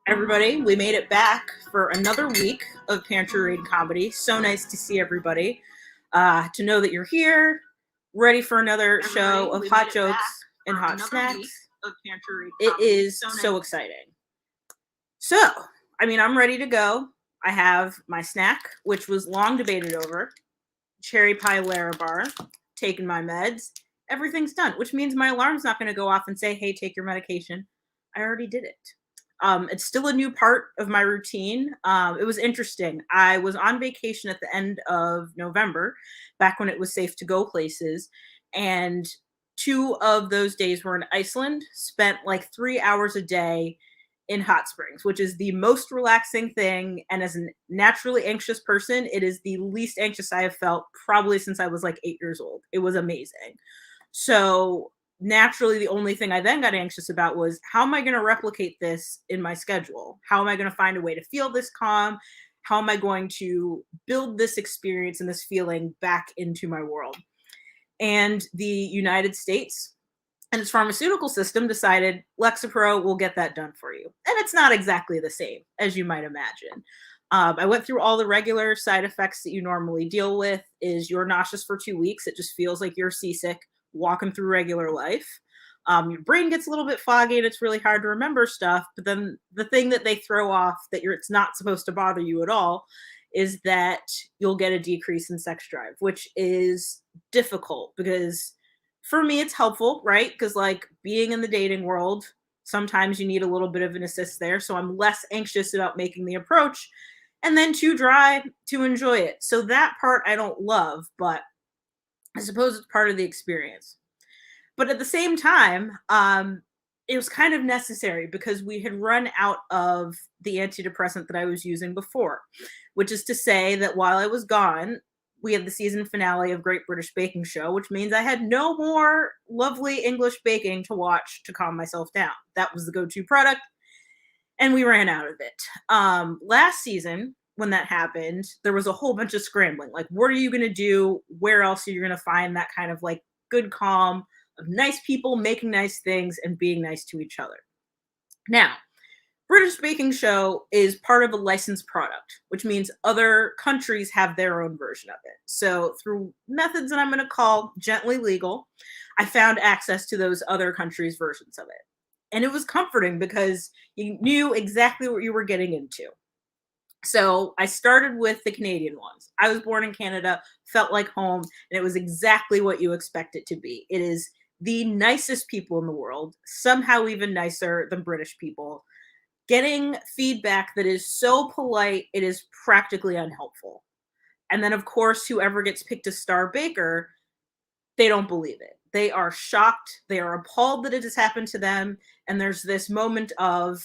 Everybody, we made it back for another week of Pantry Raid comedy. So nice to see everybody. To know that you're here, ready for another show of hot jokes and hot snacks. It is so exciting. So, I'm ready to go. I have my snack, which was long debated over, cherry pie Larabar, taking my meds. Everything's done, which means my alarm's not going to go off and say, hey, take your medication. I already did it. It's still a new part of my routine. It was interesting. I was on vacation at the end of November, back when it was safe to go places. And 2 of those days were in Iceland, spent like 3 hours a day in hot springs, which is the most relaxing thing. And as a naturally anxious person, it is the least anxious I have felt probably since I was like 8 years old. It was amazing. So naturally, the only thing I then got anxious about was how am I going to replicate this in my schedule? How am I going to find a way to feel this calm? How am I going to build this experience and this feeling back into my world? And the United States and its pharmaceutical system decided Lexapro will get that done for you. And it's not exactly the same, as you might imagine. I went through all the regular side effects that you normally deal with. Is you're nauseous for 2 weeks. It just feels like you're seasick walking through regular life. Your brain gets a little bit foggy and it's really hard to remember stuff. But then the thing that they throw off that it's not supposed to bother you at all is that you'll get a decrease in sex drive, which is difficult because for me it's helpful, right? Because like being in the dating world, sometimes you need a little bit of an assist there. So I'm less anxious about making the approach and then too dry to enjoy it. So that part I don't love, but I suppose it's part of the experience. But at the same time, it was kind of necessary because we had run out of the antidepressant that I was using before, which is to say that while I was gone, we had the season finale of Great British Baking Show, which means I had no more lovely English baking to watch to calm myself down. That was the go-to product, and we ran out of it. Last season, when that happened, there was a whole bunch of scrambling. Like, what are you going to do? Where else are you going to find that kind of like good calm of nice people making nice things and being nice to each other? Now, British Baking Show is part of a licensed product, which means other countries have their own version of it. So through methods that I'm going to call gently legal, I found access to those other countries' versions of it. And it was comforting because you knew exactly what you were getting into. So I started with the Canadian ones. I was born in Canada, felt like home, and it was exactly what you expect it to be. It is the nicest people in the world, somehow even nicer than British people, getting feedback that is so polite, it is practically unhelpful. And then, of course, whoever gets picked as star baker, they don't believe it. They are shocked. They are appalled that it has happened to them. And there's this moment of,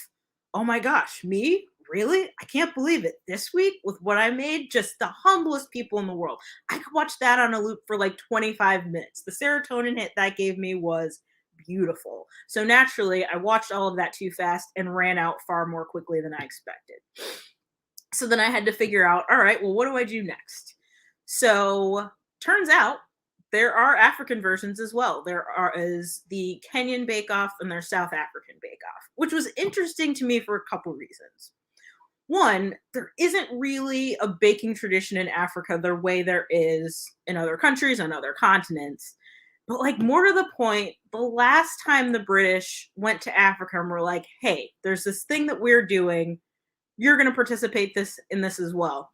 oh my gosh, me? Really? I can't believe it. This week with what I made, just the humblest people in the world. I could watch that on a loop for like 25 minutes. The serotonin hit that gave me was beautiful. So naturally, I watched all of that too fast and ran out far more quickly than I expected. So then I had to figure out, all right, well, what do I do next? So turns out there are African versions as well. Is the Kenyan Bake Off and there's South African Bake Off, which was interesting to me for a couple reasons. One, there isn't really a baking tradition in Africa the way there is in other countries on other continents. But like more to the point, the last time the British went to Africa and were like, hey, there's this thing that we're doing. You're going to participate in this as well.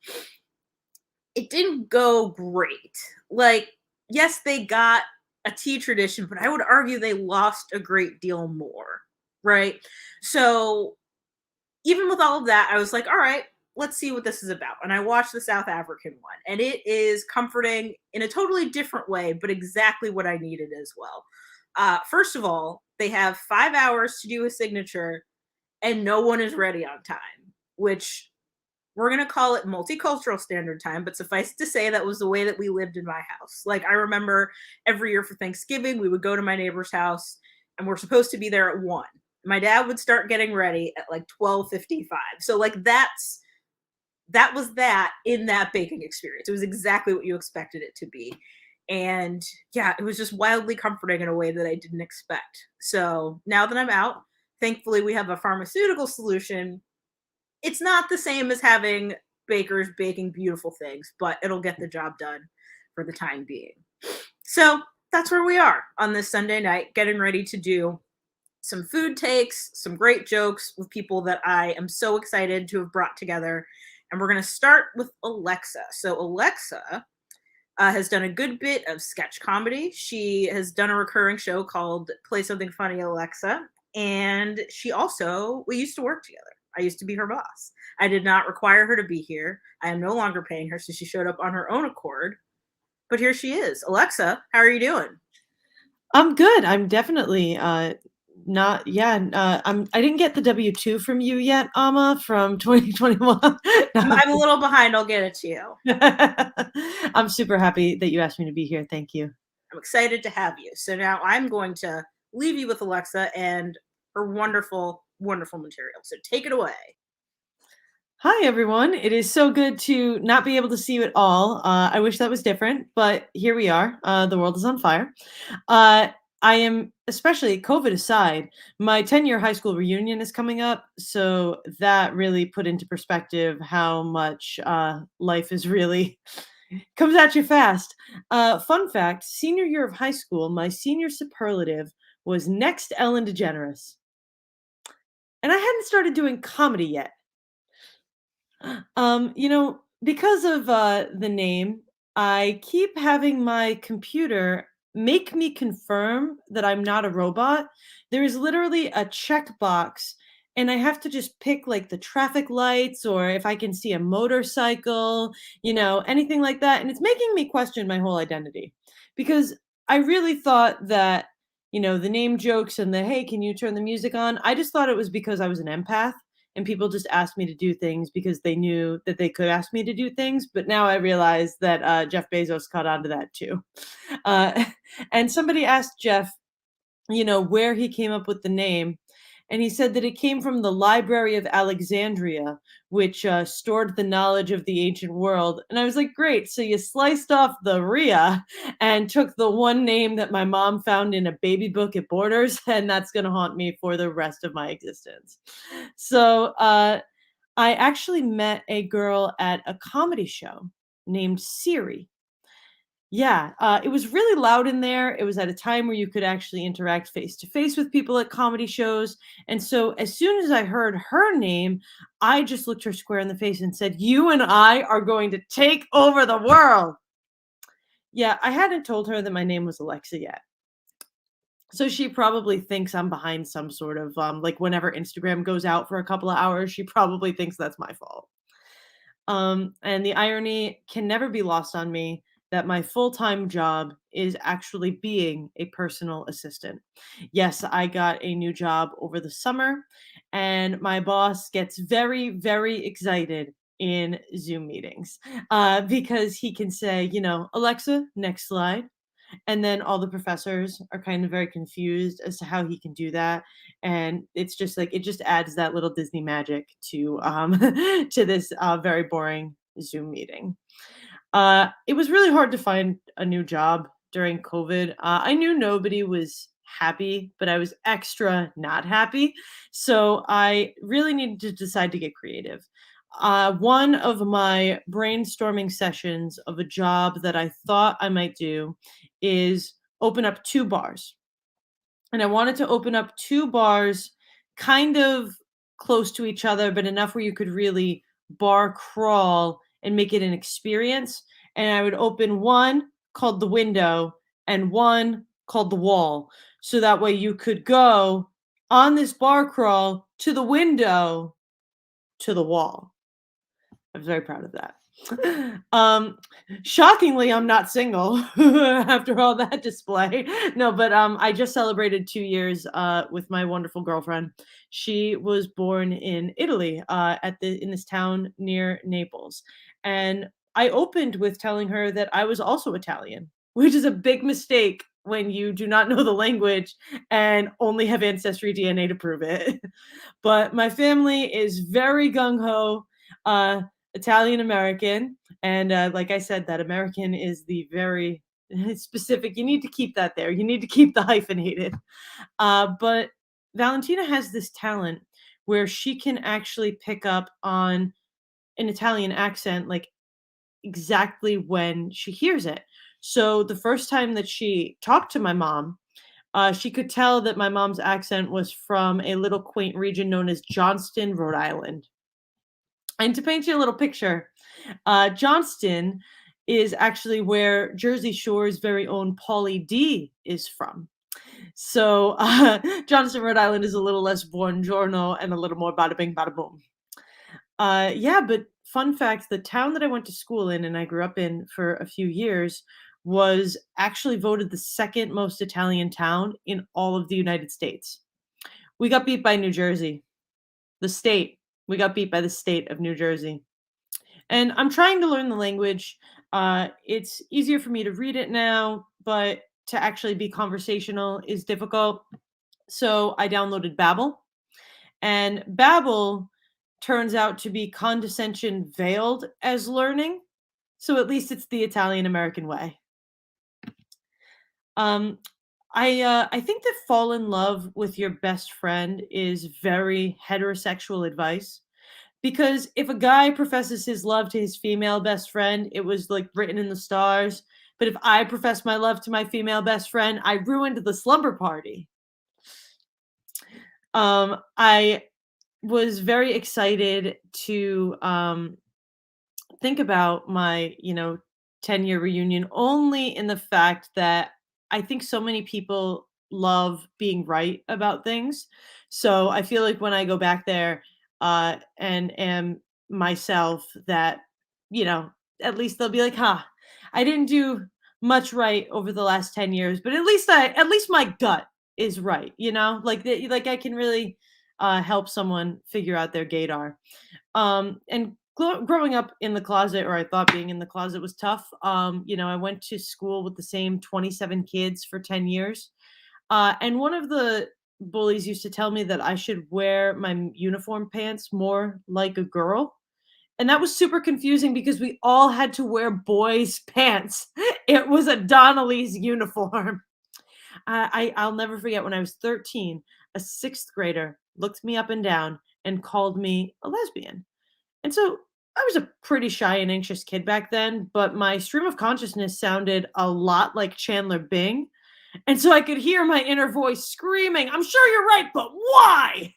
It didn't go great. Like, yes, they got a tea tradition, but I would argue they lost a great deal more, right? So even with all of that, I was like, all right, let's see what this is about. And I watched the South African one, and it is comforting in a totally different way, but exactly what I needed as well. First of all, they have 5 hours to do a signature, and no one is ready on time, which we're going to call it multicultural standard time, but suffice to say that was the way that we lived in my house. Like I remember every year for Thanksgiving, we would go to my neighbor's house and we're supposed to be there at 1. My dad would start getting ready at like 12:55. So like that was that in that baking experience. It was exactly what you expected it to be. And yeah, it was just wildly comforting in a way that I didn't expect. So now that I'm out, thankfully we have a pharmaceutical solution it's not the same as having bakers baking beautiful things, but it'll get the job done for the time being. So that's where we are on this Sunday night, getting ready to do some food takes, some great jokes with people that I am so excited to have brought together. And we're going to start with Alexa. So Alexa has done a good bit of sketch comedy. She has done a recurring show called Play Something Funny, Alexa. And we used to work together. I used to be her boss. I did not require her to be here. I am no longer paying her, so she showed up on her own accord. But here she is. Alexa, how are you doing? I'm good. I'm definitely not. Yeah, I didn't get the W-2 from you yet, Amma, from 2021. I'm a little behind. I'll get it to you. I'm super happy that you asked me to be here. Thank you. I'm excited to have you. So now I'm going to leave you with Alexa and her wonderful, wonderful material. So take it away. Hi, everyone. It is so good to not be able to see you at all. I wish that was different, but here we are. The world is on fire. I am, especially COVID aside, my 10-year high school reunion is coming up. So that really put into perspective how much life is really comes at you fast. Fun fact, senior year of high school, my senior superlative was next Ellen DeGeneres. And I hadn't started doing comedy yet. Because of the name, I keep having my computer make me confirm that I'm not a robot. There is literally a checkbox, and I have to just pick like the traffic lights or if I can see a motorcycle, anything like that. And it's making me question my whole identity because I really thought that, the name jokes and the, hey, can you turn the music on? I just thought it was because I was an empath and people just asked me to do things because they knew that they could ask me to do things. But now I realize that Jeff Bezos caught on to that too. And somebody asked Jeff, where he came up with the name. And he said that it came from the Library of Alexandria, which stored the knowledge of the ancient world. And I was like, great. So you sliced off the Rhea and took the one name that my mom found in a baby book at Borders, and that's going to haunt me for the rest of my existence. So I actually met a girl at a comedy show named Siri. Yeah, it was really loud in there. It was at a time where you could actually interact face to face with people at comedy shows. And so as soon as I heard her name, I just looked her square in the face and said, you and I are going to take over the world. Yeah, I hadn't told her that my name was Alexa yet. So she probably thinks I'm behind some sort of, like whenever Instagram goes out for a couple of hours, she probably thinks that's my fault. And the irony can never be lost on me that my full-time job is actually being a personal assistant. Yes, I got a new job over the summer, and my boss gets very, very excited in Zoom meetings because he can say, Alexa, next slide. And then all the professors are kind of very confused as to how he can do that. And it's just like, it just adds that little Disney magic to to this very boring Zoom meeting. It was really hard to find a new job during COVID. I knew nobody was happy, but I was extra not happy. So I really needed to decide to get creative. One of my brainstorming sessions of a job that I thought I might do is open up 2 bars. And I wanted to open up 2 bars kind of close to each other, but enough where you could really bar crawl and make it an experience. And I would open one called the window and one called the wall. So that way you could go on this bar crawl to the window to the wall. I'm very proud of that. Shockingly, I'm not single after all that display. No, but I just celebrated 2 years with my wonderful girlfriend. She was born in Italy in this town near Naples. And I opened with telling her that I was also Italian, which is a big mistake when you do not know the language and only have ancestry DNA to prove it. But my family is very gung-ho. Italian American. And like I said, that American is the very specific. You need to keep that there. You need to keep the hyphenated. But Valentina has this talent where she can actually pick up on an Italian accent, like, exactly when she hears it. So the first time that she talked to my mom, she could tell that my mom's accent was from a little quaint region known as Johnston, Rhode Island. And to paint you a little picture, Johnston is actually where Jersey Shore's very own Pauly D is from. So Johnston, Rhode Island is a little less buongiorno and a little more bada bing, bada boom. Yeah, but fun fact, the town that I went to school in and I grew up in for a few years was actually voted the second most Italian town in all of the United States. We got beat by New Jersey, the state. We got beat by the state of New Jersey. And I'm trying to learn the language. It's easier for me to read it now, but to actually be conversational is difficult. So I downloaded Babbel, and Babbel turns out to be condescension veiled as learning. So at least it's the Italian American way. Um, I think that fall in love with your best friend is very heterosexual advice, because if a guy professes his love to his female best friend, it was like written in the stars. But if I profess my love to my female best friend, I ruined the slumber party. I was very excited to think about my, 10-year reunion, only in the fact that I think so many people love being right about things. So I feel like when I go back there and am myself, that, at least they'll be like, huh, I didn't do much right over the last 10 years, but at least my gut is right, like I can really help someone figure out their gaydar. And growing up in the closet, or I thought being in the closet was tough. I went to school with the same 27 kids for 10 years. And one of the bullies used to tell me that I should wear my uniform pants more like a girl. And that was super confusing because we all had to wear boys' pants. It was a Donnelly's uniform. I'll never forget when I was 13, a sixth grader looked me up and down and called me a lesbian. And so I was a pretty shy and anxious kid back then, but my stream of consciousness sounded a lot like Chandler Bing. And so I could hear my inner voice screaming, I'm sure you're right, but why?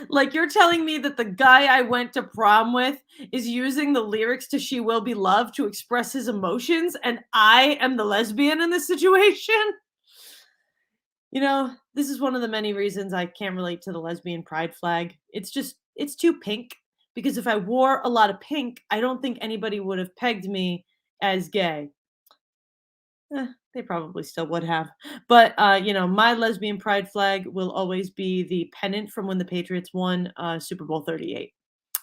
Like, you're telling me that the guy I went to prom with is using the lyrics to She Will Be Loved to express his emotions, and I am the lesbian in this situation? This is one of the many reasons I can't relate to the lesbian pride flag. It's too pink. Because if I wore a lot of pink, I don't think anybody would have pegged me as gay. They probably still would have. But, my lesbian pride flag will always be the pennant from when the Patriots won Super Bowl 38.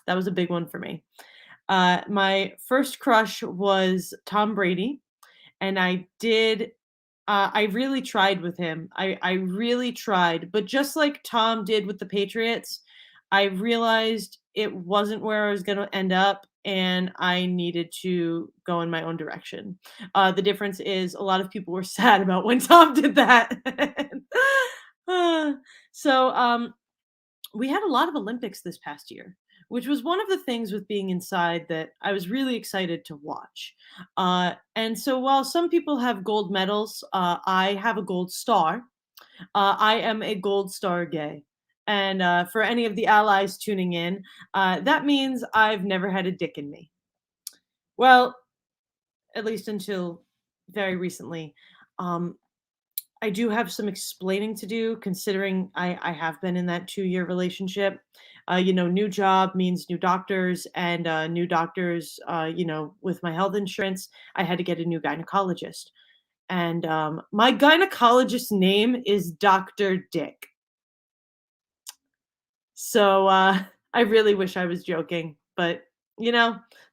That was a big one for me. My first crush was Tom Brady. And I really tried with him. I really tried. But just like Tom did with the Patriots, I realized it wasn't where I was going to end up, and I needed to go in my own direction. The difference is a lot of people were sad about when Tom did that. So we had a lot of Olympics this past year, which was one of the things with being inside that I was really excited to watch. And so while some people have gold medals, I have a gold star. I am a gold star gay. And for any of the allies tuning in, that means I've never had a dick in me. Well, at least until very recently. I do have some explaining to do, considering I have been in that 2-year relationship. New job means new doctors, and new doctors, with my health insurance, I had to get a new gynecologist. And my gynecologist's name is Dr. Dick. So I really wish I was joking, but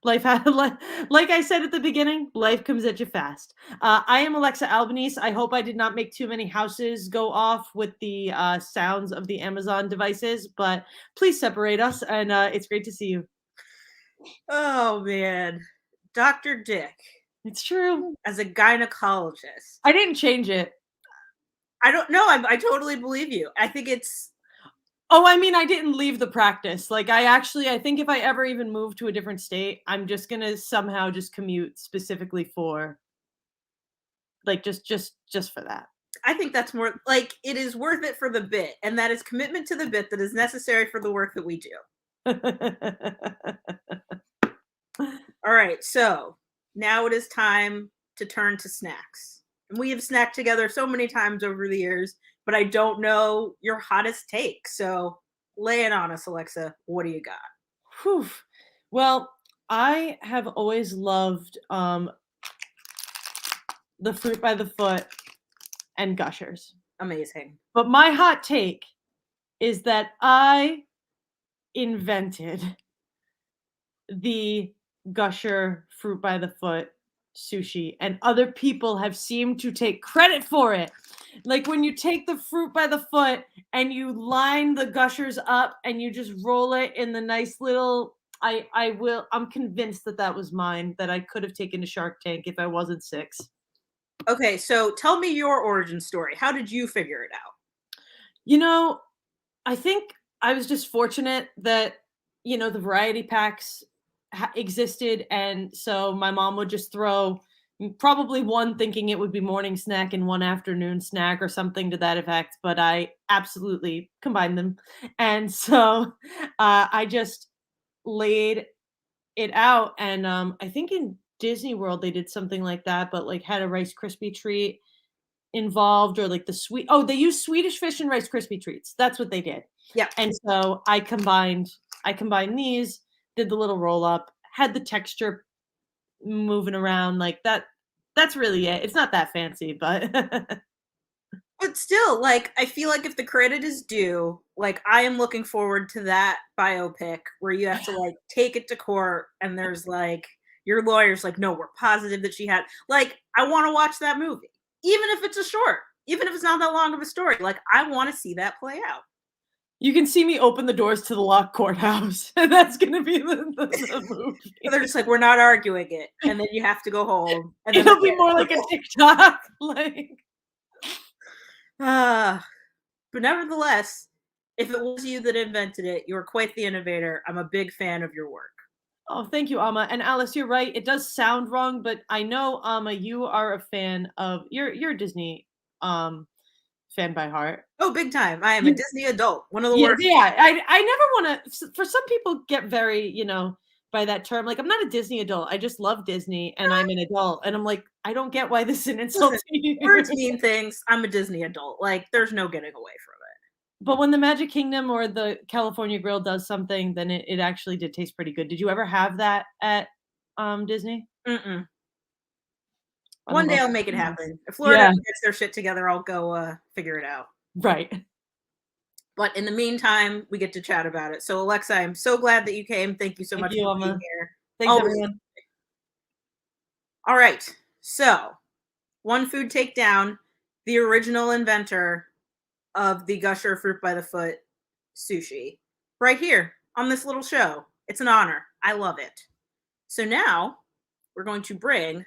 life like I said at the beginning, life comes at you fast. I am Alexa Albanese. I hope I did not make too many houses go off with the sounds of the Amazon devices, but please separate us, and it's great to see you. Oh man, Dr. Dick. It's true. As a gynecologist, I didn't change it. I don't know. I totally believe you. I think it's Oh, I mean, I didn't leave the practice. Like, I think if I ever even move to a different state, I'm just gonna somehow just commute specifically for, like, just for that. I think that's more like it is worth it for the bit, and that is commitment to the bit that is necessary for the work that we do. All right, so now it is time to turn to snacks. And we have snacked together so many times over the years, but I don't know your hottest take. So lay it on us, Alexa. What do you got? Whew. Well, I have always loved the fruit by the foot and gushers. Amazing. But my hot take is that I invented the gusher fruit by the foot sushi, and other people have seemed to take credit for it. Like when you take the fruit by the foot and you line the gushers up and you just roll it in the nice little, I'm convinced that that was mine, that I could have taken to Shark Tank if I wasn't 6. Okay, so tell me your origin story. How did you figure it out? You know, I think I was just fortunate that, the variety packs existed. And so my mom would just throw probably one thinking it would be morning snack and one afternoon snack or something to that effect. But I absolutely combined them. And so I just laid it out. And I think in Disney World, they did something like that, but like had a Rice Krispie treat involved, or like they use Swedish fish and Rice Krispie treats. That's what they did. Yeah. And so I combined these, did the little roll up, had the texture moving around like that. That's really it. It's not that fancy, but But still, like, I feel like if the credit is due, like, I am looking forward to that biopic where you have to, like, take it to court and there's, like, your lawyer's like, no, we're positive that she had. Like, I want to watch that movie. Even if it's a short, even if it's not that long of a story. Like, I want to see that play out. you can see me open the doors to the locked courthouse. And that's going to be the movie. They're just like, we're not arguing it. And then you have to go home. And then it'll be more like a TikTok. Like, but nevertheless, if it was you that invented it, you were quite the innovator. I'm a big fan of your work. oh, thank you, Amma. And Alice, you're right. It does sound wrong, but I know, Amma, you are a fan of you're a Disney fan by heart. Oh, big time. I am a Disney adult. One of the worst. Yeah. I never want to, for some people get very, by that term. Like, I'm not a Disney adult. I just love Disney and I'm an adult. And I'm like, I don't get why this is an insult to you. Words mean things. I'm a Disney adult. Like, there's no getting away from it. But when the Magic Kingdom or the California Grill does something, then it actually did taste pretty good. Did you ever have that at Disney? Mm-mm. One day I'll make it happen. If Florida gets their shit together, I'll go figure it out. Right. But in the meantime, we get to chat about it. So, Alexa, I'm so glad that you came. Thank you so much for being here. Thanks, everyone. All right. So, one food takedown, the original inventor of the Gusher Fruit by the Foot sushi, right here on this little show. It's an honor. I love it. So now we're going to bring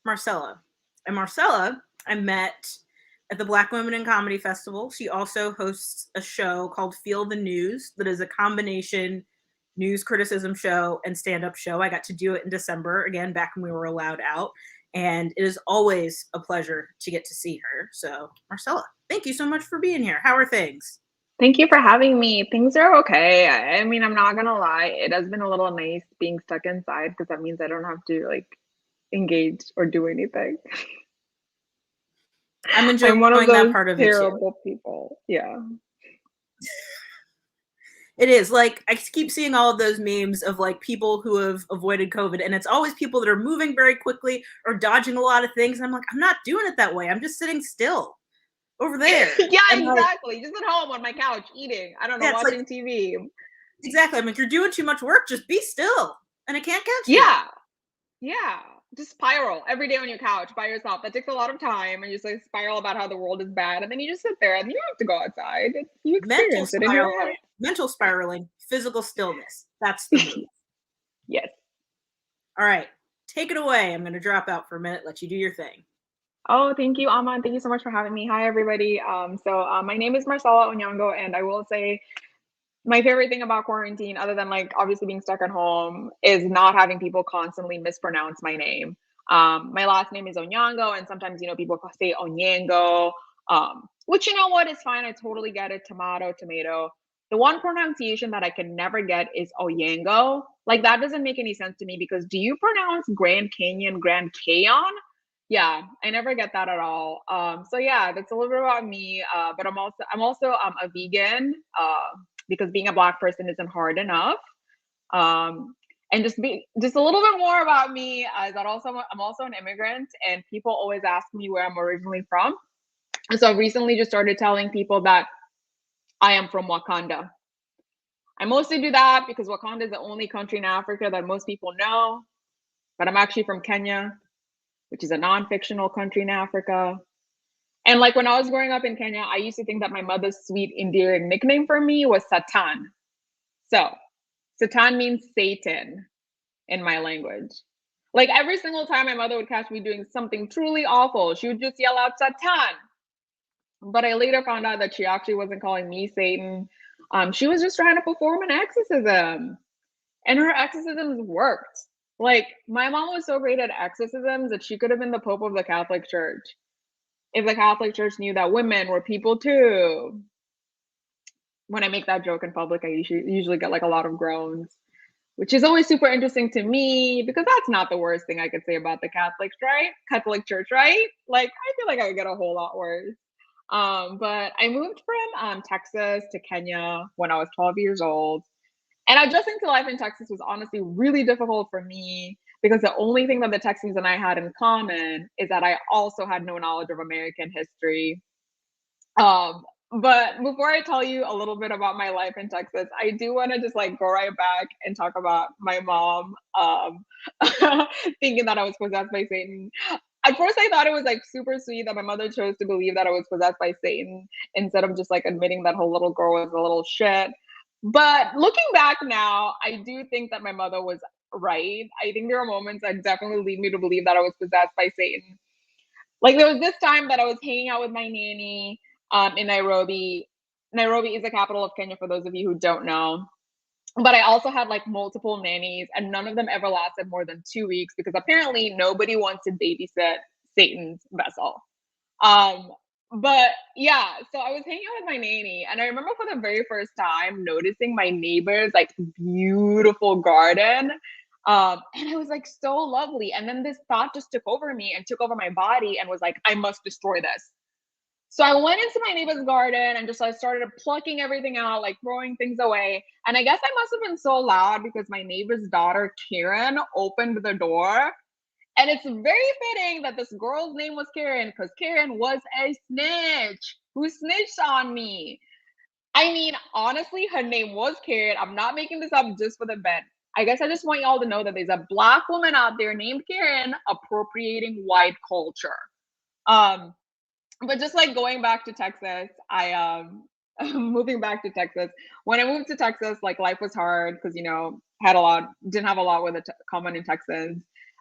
Marcela. And Marcela, I met at the Black Women in Comedy Festival. She also hosts a show called Feel the News that is a combination news criticism show and stand-up show. I got to do it in December, again, back when we were allowed out. And it is always a pleasure to get to see her. So, Marcela, thank you so much for being here. How are things? Thank you for having me. Things are okay. I mean, I'm not gonna lie. It has been a little nice being stuck inside because that means I don't have to like engage or do anything. I'm enjoying one of that those part of it too. terrible people. Yeah. It is like I keep seeing all of those memes of like people who have avoided COVID, and it's always people that are moving very quickly or dodging a lot of things. And I'm like, I'm not doing it that way. I'm just sitting still over there. Yeah, and exactly. Just at home on my couch eating. I don't know, watching like, TV. Exactly. I'm like, you're doing too much work. Just be still, and it can't catch you. Yeah. Yeah. Just spiral every day on your couch by yourself. That takes a lot of time, and you just like spiral about how the world is bad, and then you just sit there, and you don't have to go outside. You experience it in your head. Mental spiraling, physical stillness. That's the move. Yes. All right, take it away. I'm going to drop out for a minute. Let you do your thing. Oh, thank you, Amma. Thank you so much for having me. Hi, everybody. So my name is Marcela Onyango, and I will say My favorite thing about quarantine, other than like obviously being stuck at home, is not having people constantly mispronounce my name. My last name is Onyango, and sometimes people say Onyango, which you know what is fine. I totally get it. Tomato, tomato. The one pronunciation that I can never get is Oyango. Like that doesn't make any sense to me because do you pronounce Grand Canyon Grand Cayon? Yeah, I never get that at all. So yeah, that's a little bit about me. But I'm also a vegan. Because being a Black person isn't hard enough. And just a little bit more about me is that I'm also an immigrant, and people always ask me where I'm originally from. And so I've recently just started telling people that I am from Wakanda. I mostly do that because Wakanda is the only country in Africa that most people know, but I'm actually from Kenya, which is a non-fictional country in Africa. And like when I was growing up in Kenya, I used to think that my mother's sweet, endearing nickname for me was Satan. So Satan means Satan in my language. Like every single time my mother would catch me doing something truly awful, she would just yell out Satan. But I later found out that she actually wasn't calling me Satan. She was just trying to perform an exorcism. And her exorcisms worked. Like my mom was so great at exorcisms that she could have been the Pope of the Catholic Church if the Catholic Church knew that women were people too. When I make that joke in public, I usually get like a lot of groans, which is always super interesting to me because that's not the worst thing I could say about the Catholic Church, right? Like I feel like I would get a whole lot worse. But I moved from Texas to Kenya when I was 12 years old. And adjusting to life in Texas was honestly really difficult for me because the only thing that the Texans and I had in common is that I also had no knowledge of American history. But before I tell you a little bit about my life in Texas, I do want to just like go right back and talk about my mom thinking that I was possessed by Satan. At first, I thought it was like super sweet that my mother chose to believe that I was possessed by Satan instead of just like admitting that her little girl was a little shit. But looking back now, I do think that my mother was right. I think there are moments that definitely lead me to believe that I was possessed by Satan. Like there was this time that I was hanging out with my nanny in Nairobi. Nairobi is the capital of Kenya, for those of you who don't know. But I also had like multiple nannies, and none of them ever lasted more than 2 weeks because apparently nobody wants to babysit Satan's vessel. But yeah, so I was hanging out with my nanny, and I remember for the very first time noticing my neighbor's like beautiful garden. And it was like so lovely. And then this thought just took over me and took over my body and was like, I must destroy this. So I went into my neighbor's garden and just like started plucking everything out, like throwing things away. And I guess I must have been so loud because my neighbor's daughter, Karen, opened the door. And it's very fitting that this girl's name was Karen because Karen was a snitch who snitched on me. I mean, honestly, her name was Karen. I'm not making this up just for the bet. I guess I just want y'all to know that there's a Black woman out there named Karen appropriating white culture. But just like going back to Texas, moving back to Texas. When I moved to Texas, like life was hard because didn't have a lot with common in Texas.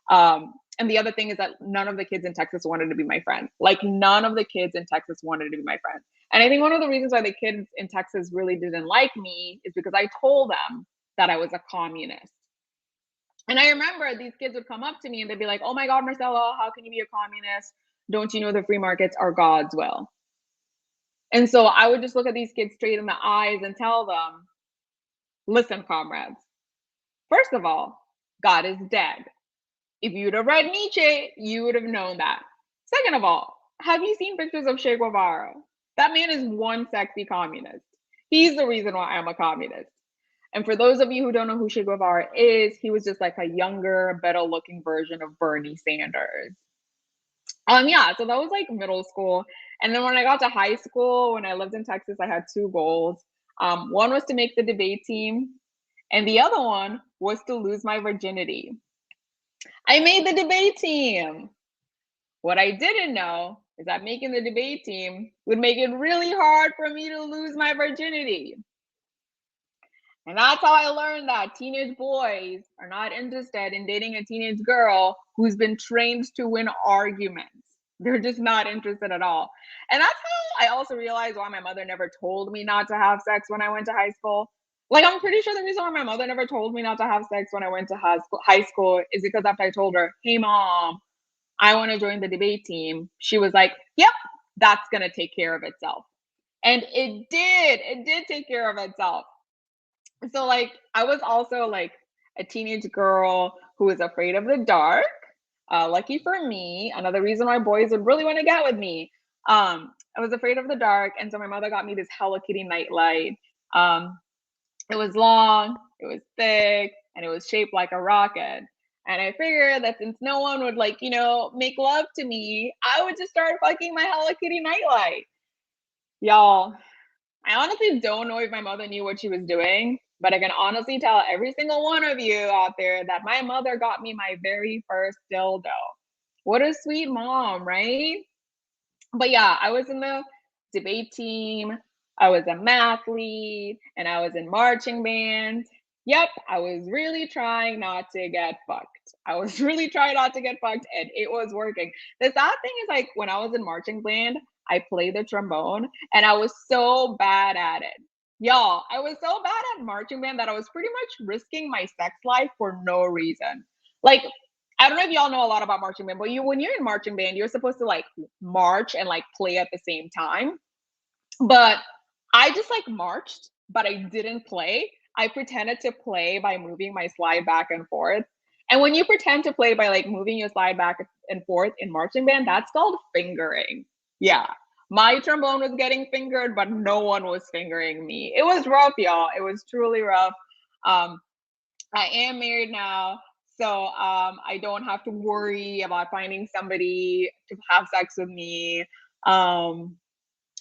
And the other thing is that none of the kids in Texas wanted to be my friend. Like none of the kids in Texas wanted to be my friend. And I think one of the reasons why the kids in Texas really didn't like me is because I told them that I was a communist. And I remember these kids would come up to me and they'd be like, oh my God, Marcela, how can you be a communist? Don't you know the free markets are God's will? And so I would just look at these kids straight in the eyes and tell them, listen, comrades, first of all, God is dead. If you'd have read Nietzsche, you would have known that. Second of all, have you seen pictures of Che Guevara? That man is one sexy communist. He's the reason why I'm a communist. And for those of you who don't know who Che Guevara is, he was just like a younger, better looking version of Bernie Sanders. Yeah, so that was like middle school. And then when I got to high school, when I lived in Texas, I had two goals. One was to make the debate team, and the other one was to lose my virginity. I made the debate team. What I didn't know is that making the debate team would make it really hard for me to lose my virginity. And that's how I learned that teenage boys are not interested in dating a teenage girl who's been trained to win arguments. They're just not interested at all. And that's how I also realized why my mother never told me not to have sex when I went to high school. Like, I'm pretty sure the reason why my mother never told me not to have sex when I went to high school is because after I told her, hey, mom, I want to join the debate team, she was like, yep, that's going to take care of itself. And it did. It did take care of itself. So, like, I was also like a teenage girl who was afraid of the dark. Lucky for me, another reason why boys would really want to get with me. I was afraid of the dark. And so my mother got me this Hello Kitty nightlight. It was long, it was thick, and it was shaped like a rocket. And I figured that since no one would, like, make love to me, I would just start fucking my Hello Kitty nightlight. Y'all, I honestly don't know if my mother knew what she was doing, but I can honestly tell every single one of you out there that my mother got me my very first dildo. What a sweet mom, right? But yeah, I was in the debate team, I was a mathlete, and I was in marching band. Yep, I was really trying not to get fucked. I was really trying not to get fucked, and it was working. The sad thing is, like, when I was in marching band, I played the trombone, and I was so bad at it. Y'all, I was so bad at marching band that I was pretty much risking my sex life for no reason. Like, I don't know if y'all know a lot about marching band, but when you're in marching band, you're supposed to like march and like play at the same time. But I just like marched, but I didn't play. I pretended to play by moving my slide back and forth. And when you pretend to play by like moving your slide back and forth in marching band, that's called fingering. Yeah. My trombone was getting fingered, but no one was fingering me. It was rough, y'all. It was truly rough. I am married now, so I don't have to worry about finding somebody to have sex with me. I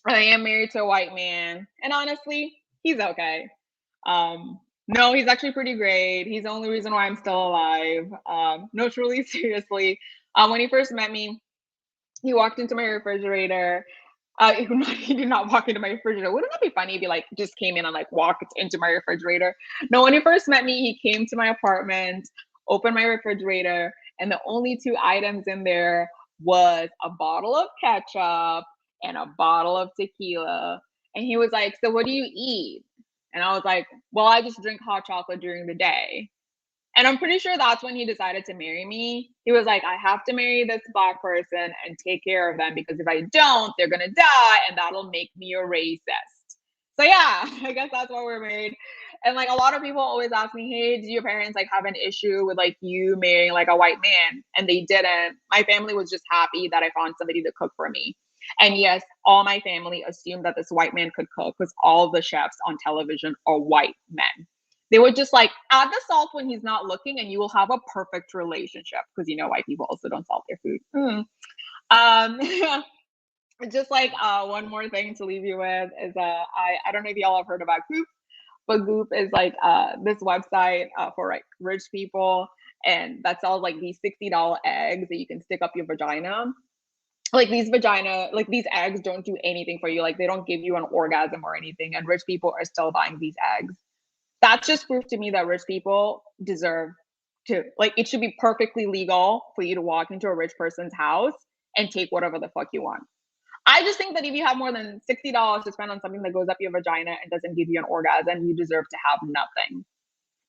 am married to a white man, and honestly, he's okay. No, he's actually pretty great. He's the only reason why I'm still alive. No, truly, seriously. When he first met me, he walked into my refrigerator. He did not walk into my refrigerator. Wouldn't that be funny if he like just came in and like walked into my refrigerator? No, when he first met me, he came to my apartment, opened my refrigerator, and the only two items in there was a bottle of ketchup and a bottle of tequila. And he was like, "So what do you eat?" And I was like, "Well, I just drink hot chocolate during the day." And I'm pretty sure that's when he decided to marry me. He was like, I have to marry this Black person and take care of them because if I don't, they're going to die and that'll make me a racist. So yeah, I guess that's why we're married. And like a lot of people always ask me, hey, do your parents like have an issue with like you marrying like a white man? And they didn't. My family was just happy that I found somebody to cook for me. And yes, all my family assumed that this white man could cook because all the chefs on television are white men. They would just like add the salt when he's not looking, and you will have a perfect relationship because white people also don't salt their food. Just like one more thing to leave you with is I don't know if y'all have heard about Goop, but Goop is like this website for like rich people, and that sells like these $60 eggs that you can stick up your vagina. Like these eggs don't do anything for you. Like they don't give you an orgasm or anything, and rich people are still buying these eggs. That's just proof to me that rich people deserve to, like, it should be perfectly legal for you to walk into a rich person's house and take whatever the fuck you want. I just think that if you have more than $60 to spend on something that goes up your vagina and doesn't give you an orgasm, you deserve to have nothing.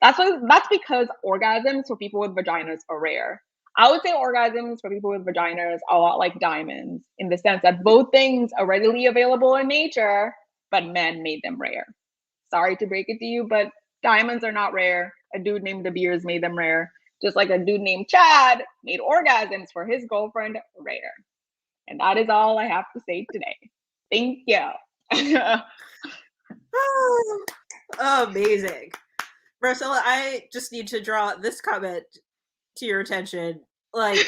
That's because orgasms for people with vaginas are rare. I would say orgasms for people with vaginas are a lot like diamonds in the sense that both things are readily available in nature, but men made them rare. Sorry to break it to you, but diamonds are not rare. A dude named De Beers made them rare. Just like a dude named Chad made orgasms for his girlfriend rare. And that is all I have to say today. Thank you. Oh, amazing. Marcela, I just need to draw this comment to your attention. Like,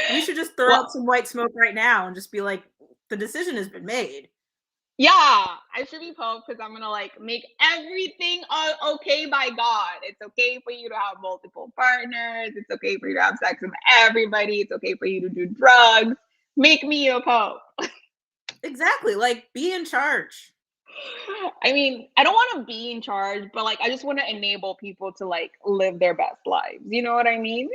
we should just throw out some white smoke right now and just be like, the decision has been made. Yeah, I should be Pope because I'm gonna like make everything okay by God. It's okay for you to have multiple partners. It's okay for you to have sex with everybody. It's okay for you to do drugs. Make me a Pope. Exactly, like be in charge. I mean, I don't want to be in charge, but like I just want to enable people to like live their best lives. You know what I mean?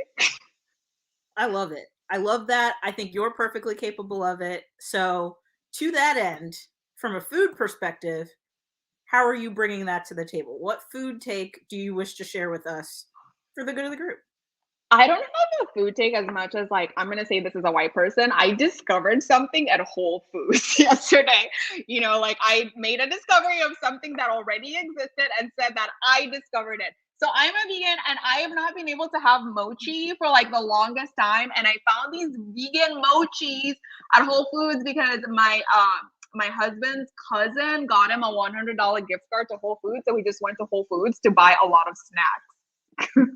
I love it. I love that. I think you're perfectly capable of it. So to that end, from a food perspective, how are you bringing that to the table? What food take do you wish to share with us for the good of the group? I don't have a food take as much as like I'm gonna say this as a white person. I discovered something at Whole Foods yesterday. Like I made a discovery of something that already existed and said that I discovered it. So I'm a vegan and I have not been able to have mochi for like the longest time. And I found these vegan mochis at Whole Foods because my husband's cousin got him a $100 gift card to Whole Foods. So we just went to Whole Foods to buy a lot of snacks.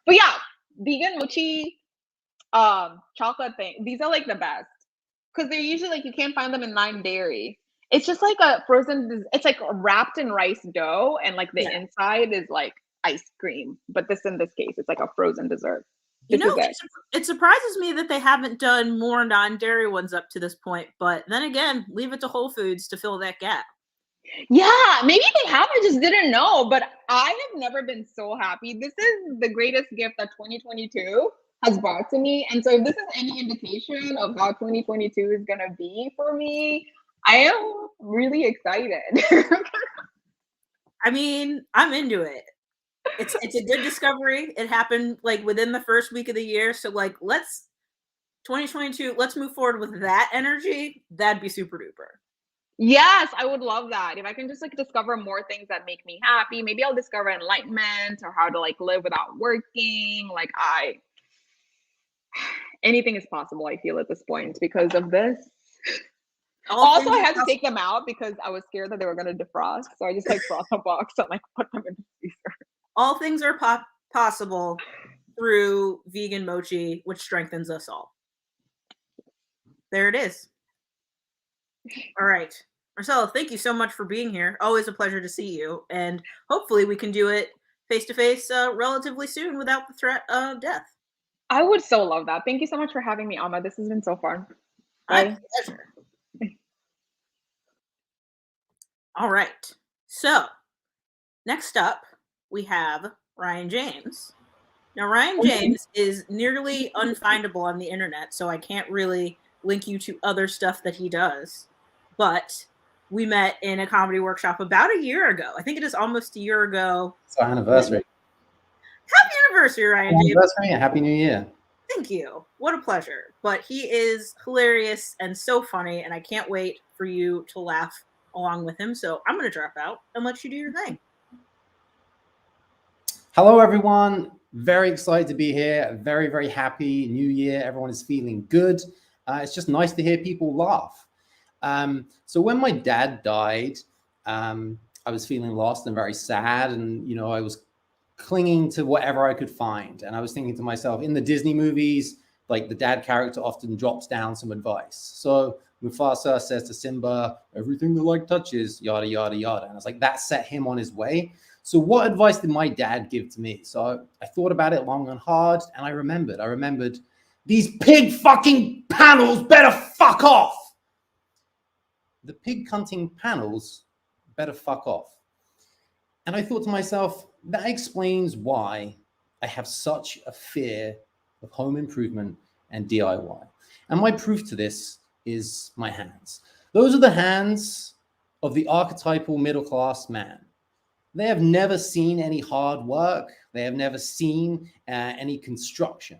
But yeah, vegan mochi, chocolate thing. These are like the best because they're usually like you can't find them in Nine Dairy. It's just like a frozen. It's like wrapped in rice dough, and like the inside is like ice cream. But in this case, it's like a frozen dessert. It surprises me that they haven't done more non-dairy ones up to this point. But then again, leave it to Whole Foods to fill that gap. Yeah, maybe they have. I just didn't know. But I have never been so happy. This is the greatest gift that 2022 has brought to me. And so if this is any indication of how 2022 is going to be for me, I am really excited. I mean, I'm into it. It's a good discovery. It happened like within the first week of the year. So like, 2022, let's move forward with that energy. That'd be super duper. Yes, I would love that. If I can just like discover more things that make me happy, maybe I'll discover enlightenment or how to like live without working. Like anything is possible, I feel at this point because of this. Also, I had to take them out because I was scared that they were going to defrost. So I just like brought the box and like put them in the freezer. All things are possible through vegan mochi, which strengthens us all. There it is. All right. Marcela, thank you so much for being here. Always a pleasure to see you. And hopefully we can do it face-to-face relatively soon without the threat of death. I would so love that. Thank you so much for having me, Amma. This has been so fun. My pleasure. All right. So next up, we have Ryan James. Now, Ryan James is nearly unfindable on the internet, so I can't really link you to other stuff that he does. But we met in a comedy workshop about a year ago. I think it is almost a year ago. It's our anniversary. Happy anniversary, Ryan James. Anniversary and Happy New Year. Thank you. What a pleasure. But he is hilarious and so funny, and I can't wait for you to laugh along with him. So I'm going to drop out and let you do your thing. Hello, everyone. Very excited to be here. Very, very happy New Year. Everyone is feeling good. It's just nice to hear people laugh. So when my dad died, I was feeling lost and very sad. And, I was clinging to whatever I could find. And I was thinking to myself, in the Disney movies, like the dad character often drops down some advice. So Mufasa says to Simba, everything the light touches, yada, yada, yada. And I was like, that set him on his way. So what advice did my dad give to me? So I thought about it long and hard, and I remembered these pig fucking panels better fuck off. The pig cunting panels better fuck off. And I thought to myself, that explains why I have such a fear of home improvement and DIY. And my proof to this is my hands. Those are the hands of the archetypal middle-class man. They have never seen any hard work. They have never seen any construction.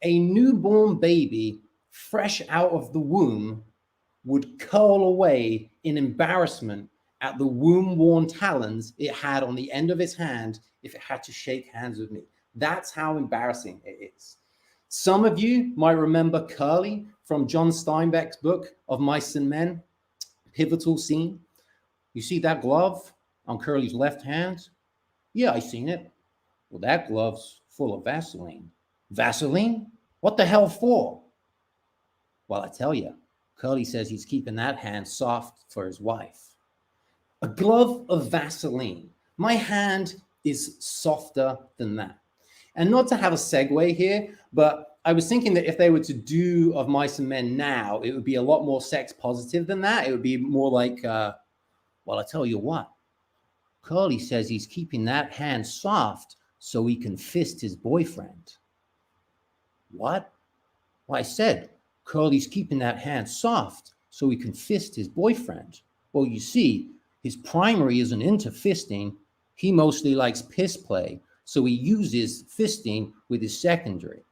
A newborn baby, fresh out of the womb, would curl away in embarrassment at the womb-worn talons it had on the end of its hand if it had to shake hands with me. That's how embarrassing it is. Some of you might remember Curly from John Steinbeck's book of Mice and Men. Pivotal scene. You see that glove on Curly's left hand? Yeah, I seen it. Well, that glove's full of Vaseline. Vaseline? What the hell for? Well, I tell you, Curly says he's keeping that hand soft for his wife. A glove of Vaseline. My hand is softer than that. And not to have a segue here, but I was thinking that if they were to do Of Mice and Men now, it would be a lot more sex positive than that. It would be more like, well, I tell you what, Curly says he's keeping that hand soft so he can fist his boyfriend. What? Well, I said, Curly's keeping that hand soft so he can fist his boyfriend. Well, you see, his primary isn't into fisting. He mostly likes piss play. So he uses fisting with his secondary.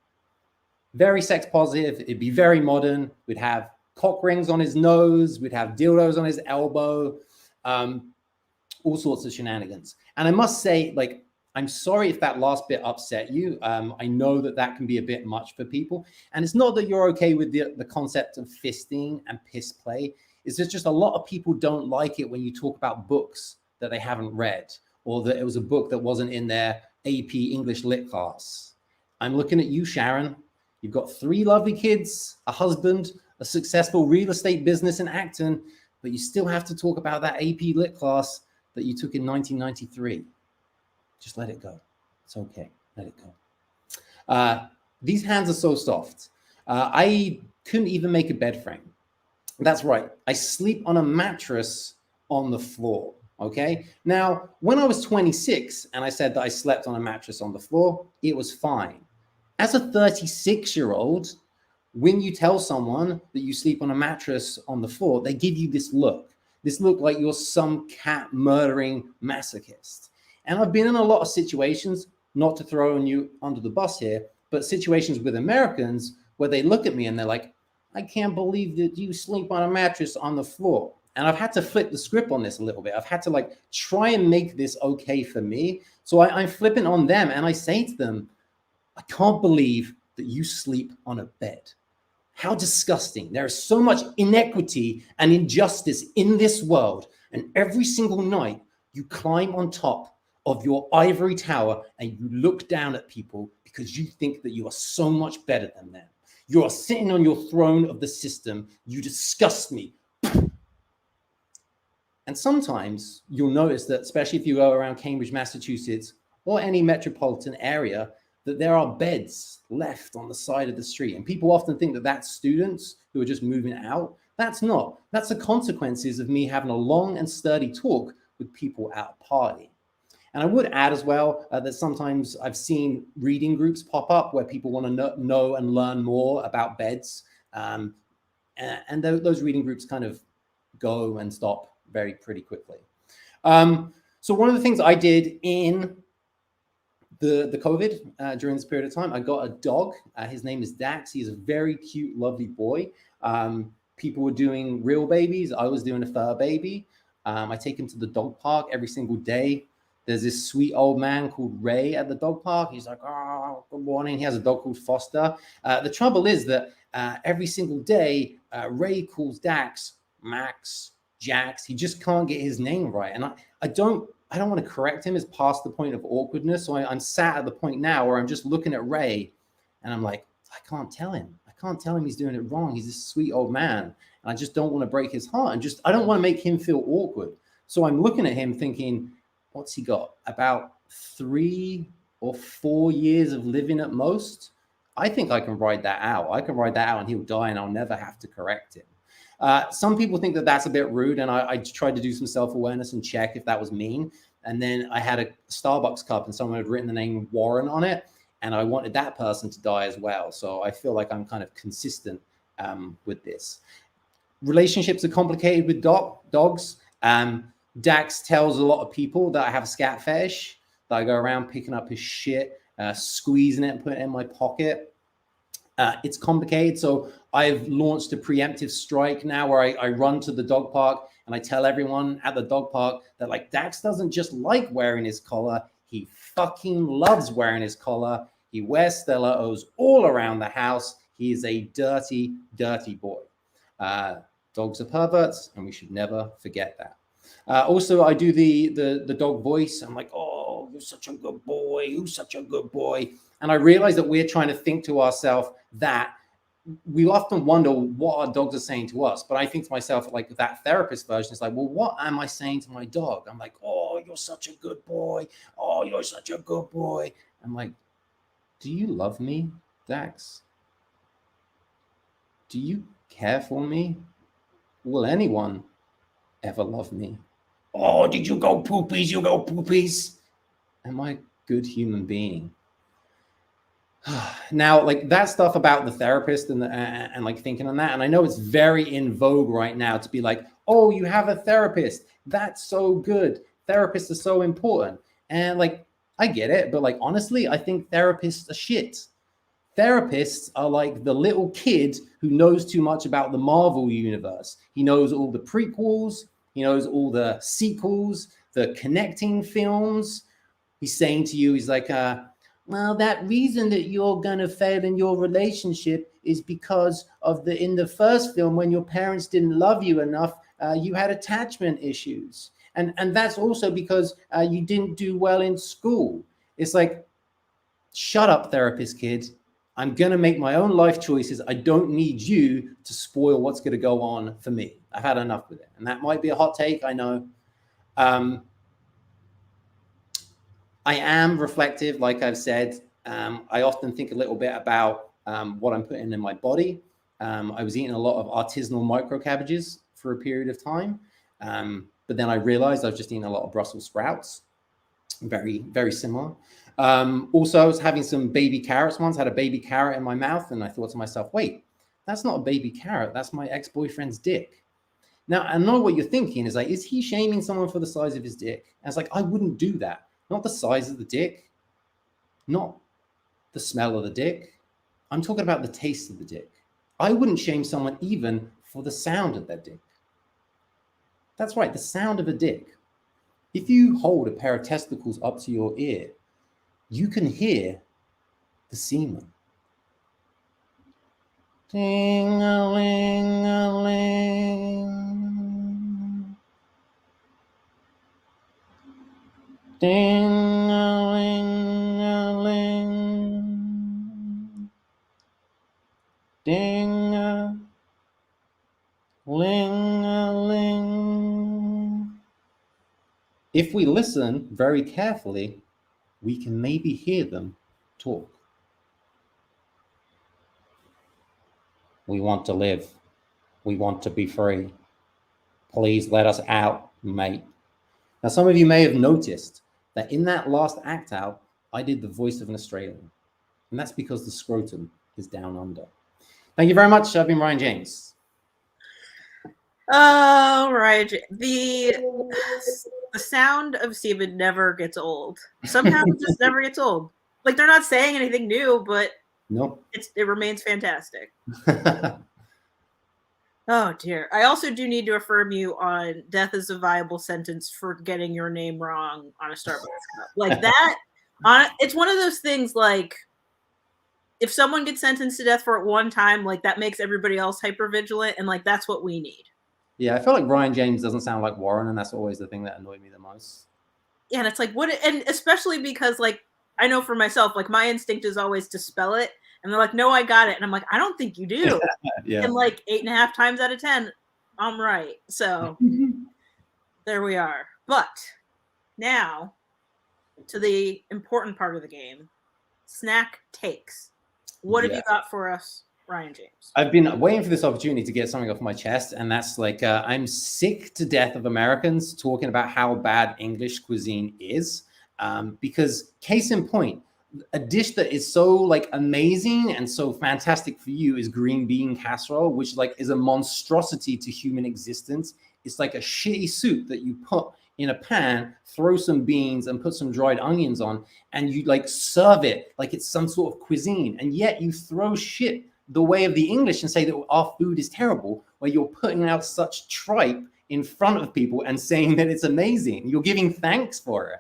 Very sex positive. It'd be very modern. We'd have cock rings on his nose. We'd have dildos on his elbow. All sorts of shenanigans. And I must say, like, I'm sorry if that last bit upset you. I know that that can be a bit much for people. And it's not that you're okay with the concept of fisting and piss play. It's just a lot of people don't like it when you talk about books that they haven't read, or that it was a book that wasn't in their AP English Lit class. I'm looking at you, Sharon. You've got 3 lovely kids, a husband, a successful real estate business in Acton, but you still have to talk about that AP Lit class that you took in 1993. Just let it go. It's okay. Let it go. These hands are so soft. I couldn't even make a bed frame. That's right. I sleep on a mattress on the floor. Okay. Now, when I was 26 and I said that I slept on a mattress on the floor, it was fine. As a 36-year-old, when you tell someone that you sleep on a mattress on the floor, they give you this look like you're some cat murdering masochist. And I've been in a lot of situations, not to throw you under the bus here, but situations with Americans where they look at me and they're like, I can't believe that you sleep on a mattress on the floor. And I've had to flip the script on this a little bit. I've had to like try and make this okay for me. So I'm flipping on them and I say to them, I can't believe that you sleep on a bed. How disgusting. There is so much inequity and injustice in this world. And every single night you climb on top of your ivory tower and you look down at people because you think that you are so much better than them. You are sitting on your throne of the system. You disgust me. And sometimes you'll notice that, especially if you go around Cambridge, Massachusetts, or any metropolitan area, that there are beds left on the side of the street. And people often think that that's students who are just moving out. That's not. That's the consequences of me having a long and sturdy talk with people at a party. And I would add as well that sometimes I've seen reading groups pop up where people want to know and learn more about beds. And those reading groups kind of go and stop very pretty quickly. So one of the things I did in the COVID during this period of time, I got a dog. His name is Dax. He's a very cute, lovely boy. People were doing real babies. I was doing a fur baby. I take him to the dog park every single day. There's this sweet old man called Ray at the dog park. He's like, oh, good morning. He has a dog called Foster. The trouble is that every single day, Ray calls Dax Max, Jax. He just can't get his name right. And I don't want to correct him. It's past the point of awkwardness. So I'm sat at the point now where I'm just looking at Ray and I'm like, I can't tell him. I can't tell him he's doing it wrong. He's this sweet old man. And I just don't want to break his heart. And I don't want to make him feel awkward. So I'm looking at him thinking, what's he got? About 3 or 4 years of living at most. I think I can ride that out. I can ride that out and he'll die and I'll never have to correct him. Some people think that that's a bit rude. And I tried to do some self-awareness and check if that was mean. And then I had a Starbucks cup and someone had written the name Warren on it. And I wanted that person to die as well. So I feel like I'm kind of consistent with this. Relationships are complicated with dogs. Dax tells a lot of people that I have a scat fetish, that I go around picking up his shit, squeezing it and putting it in my pocket. It's complicated. So I've launched a preemptive strike now where I run to the dog park and I tell everyone at the dog park that like Dax doesn't just like wearing his collar. He fucking loves wearing his collar. He wears Stella-O's all around the house. He is a dirty, dirty boy. Dogs are perverts and we should never forget that. Also, I do the dog voice. I'm like, oh, you're such a good boy. You're such a good boy. And I realize that we're trying to think to ourselves that we often wonder what our dogs are saying to us. But I think to myself, like that therapist version is like, well, what am I saying to my dog? I'm like, oh, you're such a good boy. Oh, you're such a good boy. I'm like, do you love me, Dax? Do you care for me? Will anyone ever love me? Oh, did you go poopies? You go poopies. Am I a good human being? Now, like that stuff about the therapist and like thinking on that, and I know it's very in vogue right now to be like, oh, you have a therapist. That's so good. Therapists are so important. And like, I get it, but like, honestly, I think therapists are shit. Therapists are like the little kid who knows too much about the Marvel universe. He knows all the prequels. He knows all the sequels, the connecting films. He's saying to you, he's like, well, that reason that you're going to fail in your relationship is because of in the first film, when your parents didn't love you enough, you had attachment issues. And that's also because you didn't do well in school. It's like, shut up, therapist kid. I'm going to make my own life choices. I don't need you to spoil what's going to go on for me. I've had enough with it. And that might be a hot take, I know. I am reflective, like I've said. I often think a little bit about what I'm putting in my body. I was eating a lot of artisanal micro cabbages for a period of time. But then I realized I was just eating a lot of Brussels sprouts. Very, very similar. Also, I was having some baby carrots once, had a baby carrot in my mouth, and I thought to myself, wait, that's not a baby carrot, that's my ex-boyfriend's dick. Now, I know what you're thinking is like, is he shaming someone for the size of his dick? And it's like, I wouldn't do that. Not the size of the dick, not the smell of the dick. I'm talking about the taste of the dick. I wouldn't shame someone even for the sound of their dick. That's right, the sound of a dick. If you hold a pair of testicles up to your ear, you can hear the semen. Ding-a-ling-a-ling. Ding-a-ling-a-ling. Ding-a-ling-a-ling. If we listen very carefully, we can maybe hear them talk. We want to live. We want to be free. Please let us out, mate. Now, some of you may have noticed that in that last act out, I did the voice of an Australian. And that's because the scrotum is down under. Thank you very much. I've been Ryan James. Oh, right. The sound of semen never gets old. Somehow it just never gets old. Like, they're not saying anything new, but nope. It remains fantastic. Oh, dear. I also do need to affirm you on death is a viable sentence for getting your name wrong on a Starbucks cup. Like that, it's one of those things, like, if someone gets sentenced to death for it one time, like, that makes everybody else hypervigilant, and, like, that's what we need. Yeah, I feel like Ryan James doesn't sound like Warren, and that's always the thing that annoyed me the most. Yeah, and it's like, and especially because, like, I know for myself, like, my instinct is always to spell it, and they're like, no, I got it. And I'm like, I don't think you do. Yeah. And like 8.5 times out of 10, I'm right. So there we are. But now to the important part of the game, snack takes. What have you got for us, Ryan James? I've been waiting for this opportunity to get something off my chest, and that's like, I'm sick to death of Americans talking about how bad English cuisine is. Because case in point, a dish that is so like amazing and so fantastic for you is green bean casserole, which like is a monstrosity to human existence. It's like a shitty soup that you put in a pan, throw some beans and put some dried onions on, and you like serve it like it's some sort of cuisine. And yet you throw shit the way of the English and say that our food is terrible, where you're putting out such tripe in front of people and saying that it's amazing. You're giving thanks for it.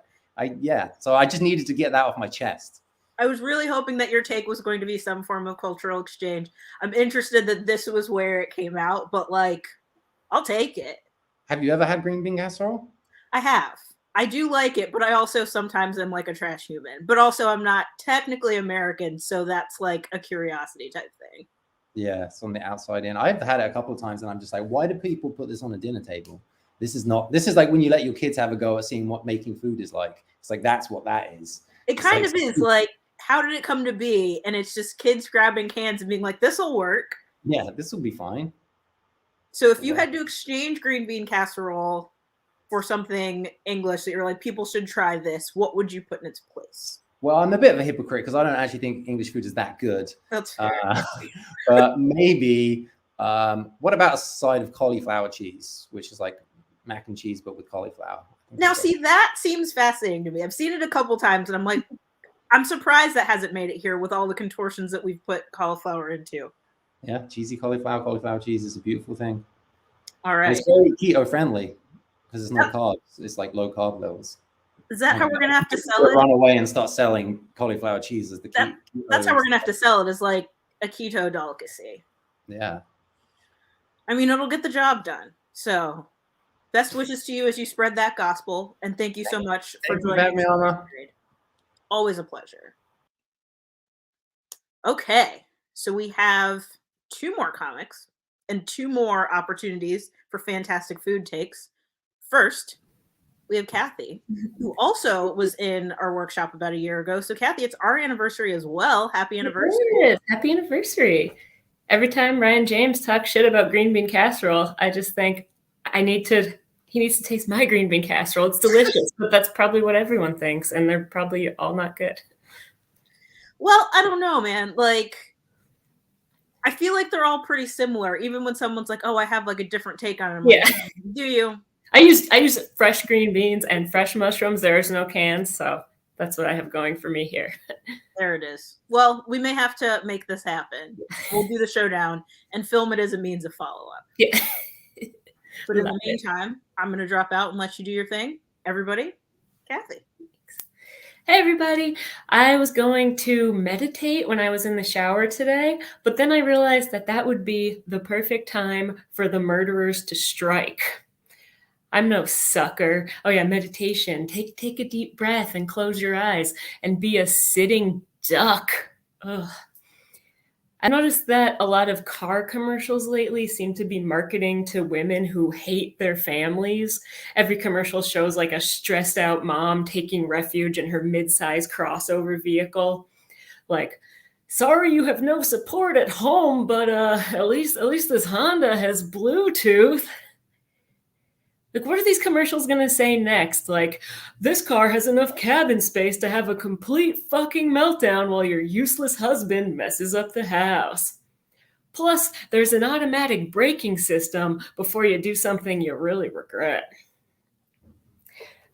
So I just needed to get that off my chest. I was really hoping that your take was going to be some form of cultural exchange. I'm interested that this was where it came out, but like, I'll take it. Have you ever had green bean casserole? I have. I do like it, but I also sometimes am like a trash human. But also I'm not technically American, so that's like a curiosity type thing. Yeah, it's on the outside in. I've had it a couple of times and I'm just like, why do people put this on a dinner table? This is like when you let your kids have a go at seeing what making food is like. It's like, that's what that is. It kind of is like, how did it come to be? And it's just kids grabbing cans and being like, this will work. Yeah, this will be fine. So if you had to exchange green bean casserole for something English that you're like, people should try this, what would you put in its place? Well, I'm a bit of a hypocrite because I don't actually think English food is that good. That's fair. But maybe What about a side of cauliflower cheese, which is like mac and cheese, but with cauliflower? Now, see, that seems fascinating to me. I've seen it a couple times, and I'm like, I'm surprised that hasn't made it here with all the contortions that we've put cauliflower into. Yeah, cheesy cauliflower cheese is a beautiful thing. All right. And it's very keto friendly because it's not carbs. It's like low carb levels. Is that how we're going to have to sell it? Run away and start selling cauliflower cheese as the keto. That's how we're going to have to sell it, as like a keto delicacy. Yeah. I mean, it'll get the job done. So best wishes to you as you spread that gospel. And thank you so much for joining me, Amma. Always a pleasure. Okay. So we have 2 more comics and 2 more opportunities for fantastic food takes. First, we have Kathy, who also was in our workshop about a year ago. So Kathy, it's our anniversary as well. Happy anniversary. It is. Happy anniversary. Every time Ryan James talks shit about green bean casserole, I just think he needs to taste my green bean casserole. It's delicious, but that's probably what everyone thinks, and they're probably all not good. Well, I don't know, man. Like, I feel like they're all pretty similar, even when someone's like, oh, I have like a different take on it. I'm like, do you? I use fresh green beans and fresh mushrooms. There's no cans, so that's what I have going for me here. There it is. Well, we may have to make this happen. We'll do the showdown and film it as a means of follow-up. Yeah. But in the meantime, I'm going to drop out and let you do your thing. Everybody, Kathy. Hey, everybody. I was going to meditate when I was in the shower today, but then I realized that would be the perfect time for the murderers to strike. I'm no sucker. Oh yeah, meditation. Take a deep breath and close your eyes and be a sitting duck. Ugh. I noticed that a lot of car commercials lately seem to be marketing to women who hate their families. Every commercial shows like a stressed out mom taking refuge in her mid-size crossover vehicle. Like, sorry you have no support at home, but at least this Honda has Bluetooth. Like, what are these commercials going to say next? Like, this car has enough cabin space to have a complete fucking meltdown while your useless husband messes up the house. Plus, there's an automatic braking system before you do something you really regret.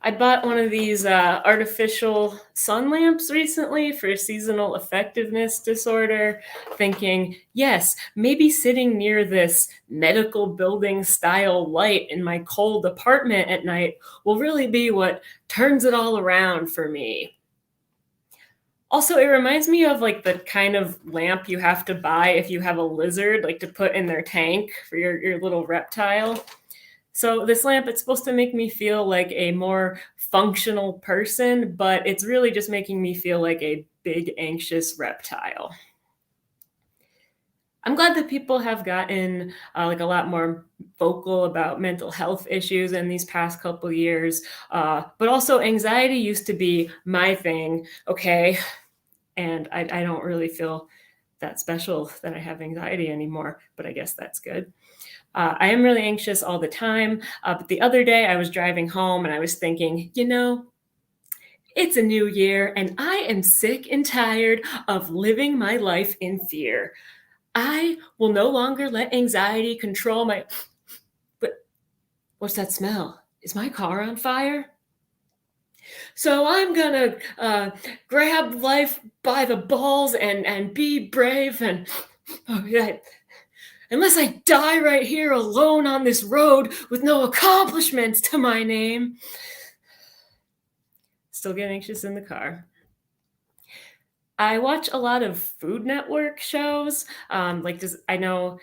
I bought one of these artificial sun lamps recently for seasonal effectiveness disorder, thinking, yes, maybe sitting near this medical building style light in my cold apartment at night will really be what turns it all around for me. Also, it reminds me of like the kind of lamp you have to buy if you have a lizard, like to put in their tank for your little reptile. So this lamp, it's supposed to make me feel like a more functional person, but it's really just making me feel like a big, anxious reptile. I'm glad that people have gotten like a lot more vocal about mental health issues in these past couple of years. But also anxiety used to be my thing, okay? And I don't really feel that special that I have anxiety anymore, but I guess that's good. I am really anxious all the time, but the other day I was driving home and I was thinking, you know, it's a new year and I am sick and tired of living my life in fear. I will no longer let anxiety control my... But what's that smell? Is my car on fire? So I'm gonna grab life by the balls and be brave and... Oh, yeah. Unless I die right here alone on this road with no accomplishments to my name. Still get anxious in the car. I watch a lot of Food Network shows. I know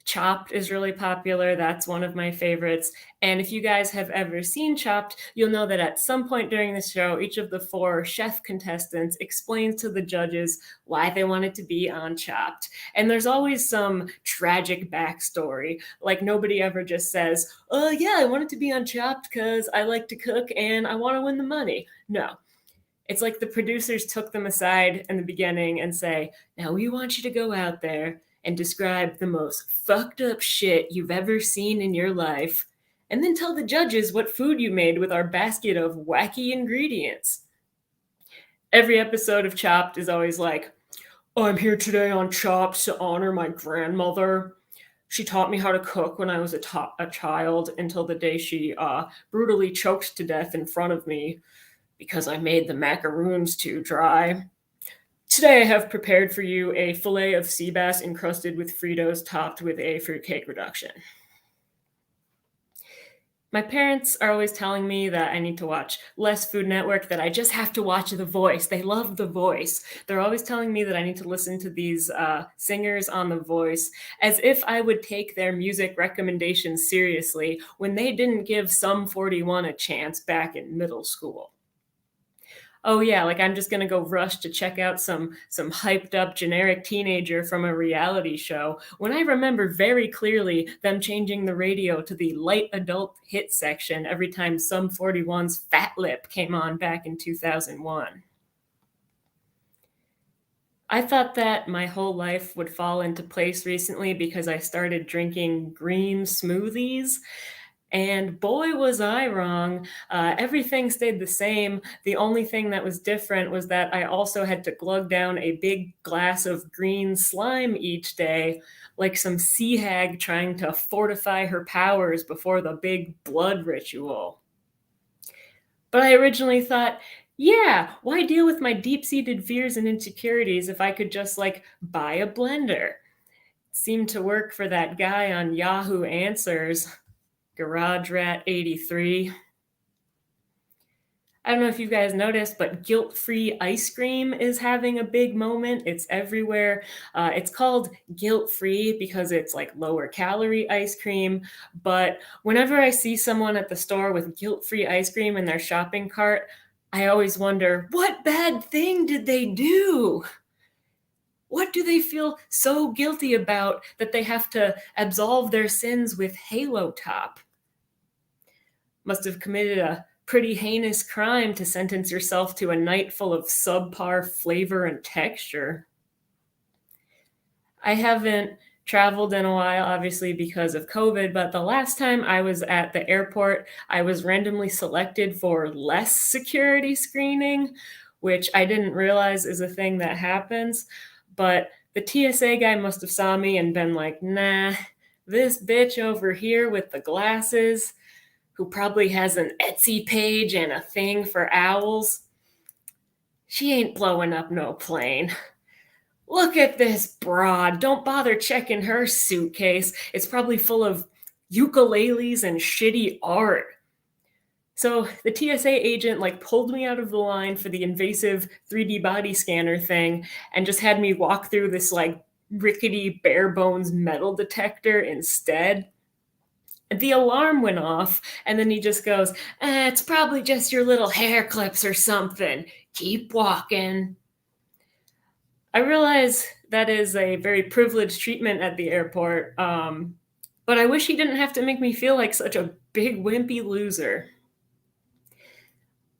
Chopped is really popular. That's one of my favorites. And if you guys have ever seen Chopped, you'll know that at some point during the show, each of the 4 chef contestants explains to the judges why they wanted to be on Chopped. And there's always some tragic backstory. Like nobody ever just says, oh yeah, I wanted to be on Chopped because I like to cook and I want to win the money. No. It's like the producers took them aside in the beginning and say, now we want you to go out there and describe the most fucked up shit you've ever seen in your life, and then tell the judges what food you made with our basket of wacky ingredients. Every episode of Chopped is always like, I'm here today on Chopped to honor my grandmother. She taught me how to cook when I was a child until the day she brutally choked to death in front of me because I made the macaroons too dry. Today I have prepared for you a fillet of sea bass encrusted with Fritos topped with a fruitcake reduction. My parents are always telling me that I need to watch less Food Network, that I just have to watch The Voice. They love The Voice. They're always telling me that I need to listen to these singers on The Voice, as if I would take their music recommendations seriously when they didn't give Sum 41 a chance back in middle school. Oh yeah, like I'm just gonna go rush to check out some hyped up generic teenager from a reality show, when I remember very clearly them changing the radio to the light adult hit section every time Sum 41's Fat Lip came on back in 2001. I thought that my whole life would fall into place recently because I started drinking green smoothies. And boy, was I wrong. Everything stayed the same. The only thing that was different was that I also had to glug down a big glass of green slime each day, like some sea hag trying to fortify her powers before the big blood ritual. But I originally thought, yeah, why deal with my deep-seated fears and insecurities if I could just, like, buy a blender? It seemed to work for that guy on Yahoo Answers. Garage Rat 83. I don't know if you guys noticed, but guilt-free ice cream is having a big moment. It's everywhere. It's called guilt-free because it's like lower calorie ice cream. But whenever I see someone at the store with guilt-free ice cream in their shopping cart, I always wonder, what bad thing did they do? What do they feel so guilty about that they have to absolve their sins with Halo Top? Must have committed a pretty heinous crime to sentence yourself to a night full of subpar flavor and texture. I haven't traveled in a while, obviously because of COVID, but the last time I was at the airport, I was randomly selected for less security screening, which I didn't realize is a thing that happens. But the TSA guy must have saw me and been like, nah, this bitch over here with the glasses, who probably has an Etsy page and a thing for owls, she ain't blowing up no plane. Look at this broad. Don't bother checking her suitcase. It's probably full of ukuleles and shitty art. So the TSA agent pulled me out of the line for the invasive 3D body scanner thing and just had me walk through this rickety bare bones metal detector instead. The alarm went off, and then he just goes, it's probably just your little hair clips or something. Keep walking. I realize that is a very privileged treatment at the airport, but I wish he didn't have to make me feel like such a big wimpy loser.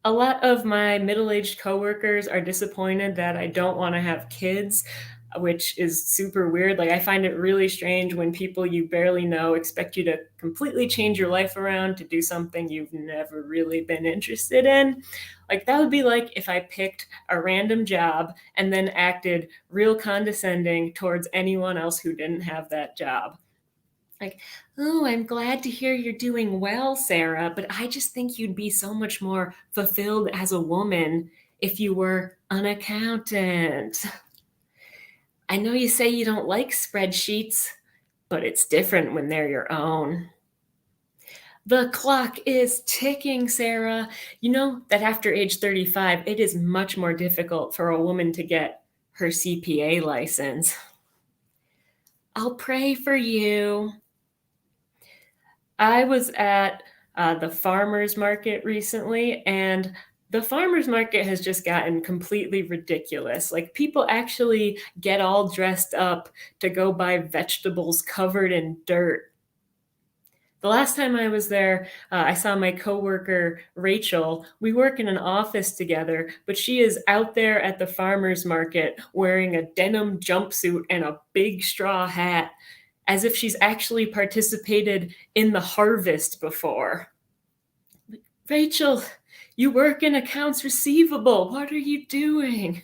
A lot of my middle-aged coworkers are disappointed that I don't want to have kids, which is super weird. I find it really strange when people you barely know expect you to completely change your life around to do something you've never really been interested in. That would be like if I picked a random job and then acted real condescending towards anyone else who didn't have that job. Oh, I'm glad to hear you're doing well, Sarah, but I just think you'd be so much more fulfilled as a woman if you were an accountant. I know you say you don't like spreadsheets, but it's different when they're your own. The clock is ticking, Sarah. You know that after age 35, it is much more difficult for a woman to get her CPA license. I'll pray for you. I was at the farmer's market recently, and the farmer's market has just gotten completely ridiculous. People actually get all dressed up to go buy vegetables covered in dirt. The last time I was there, I saw my coworker, Rachel. We work in an office together, but she is out there at the farmer's market wearing a denim jumpsuit and a big straw hat, as if she's actually participated in the harvest before. Rachel, you work in accounts receivable. What are you doing?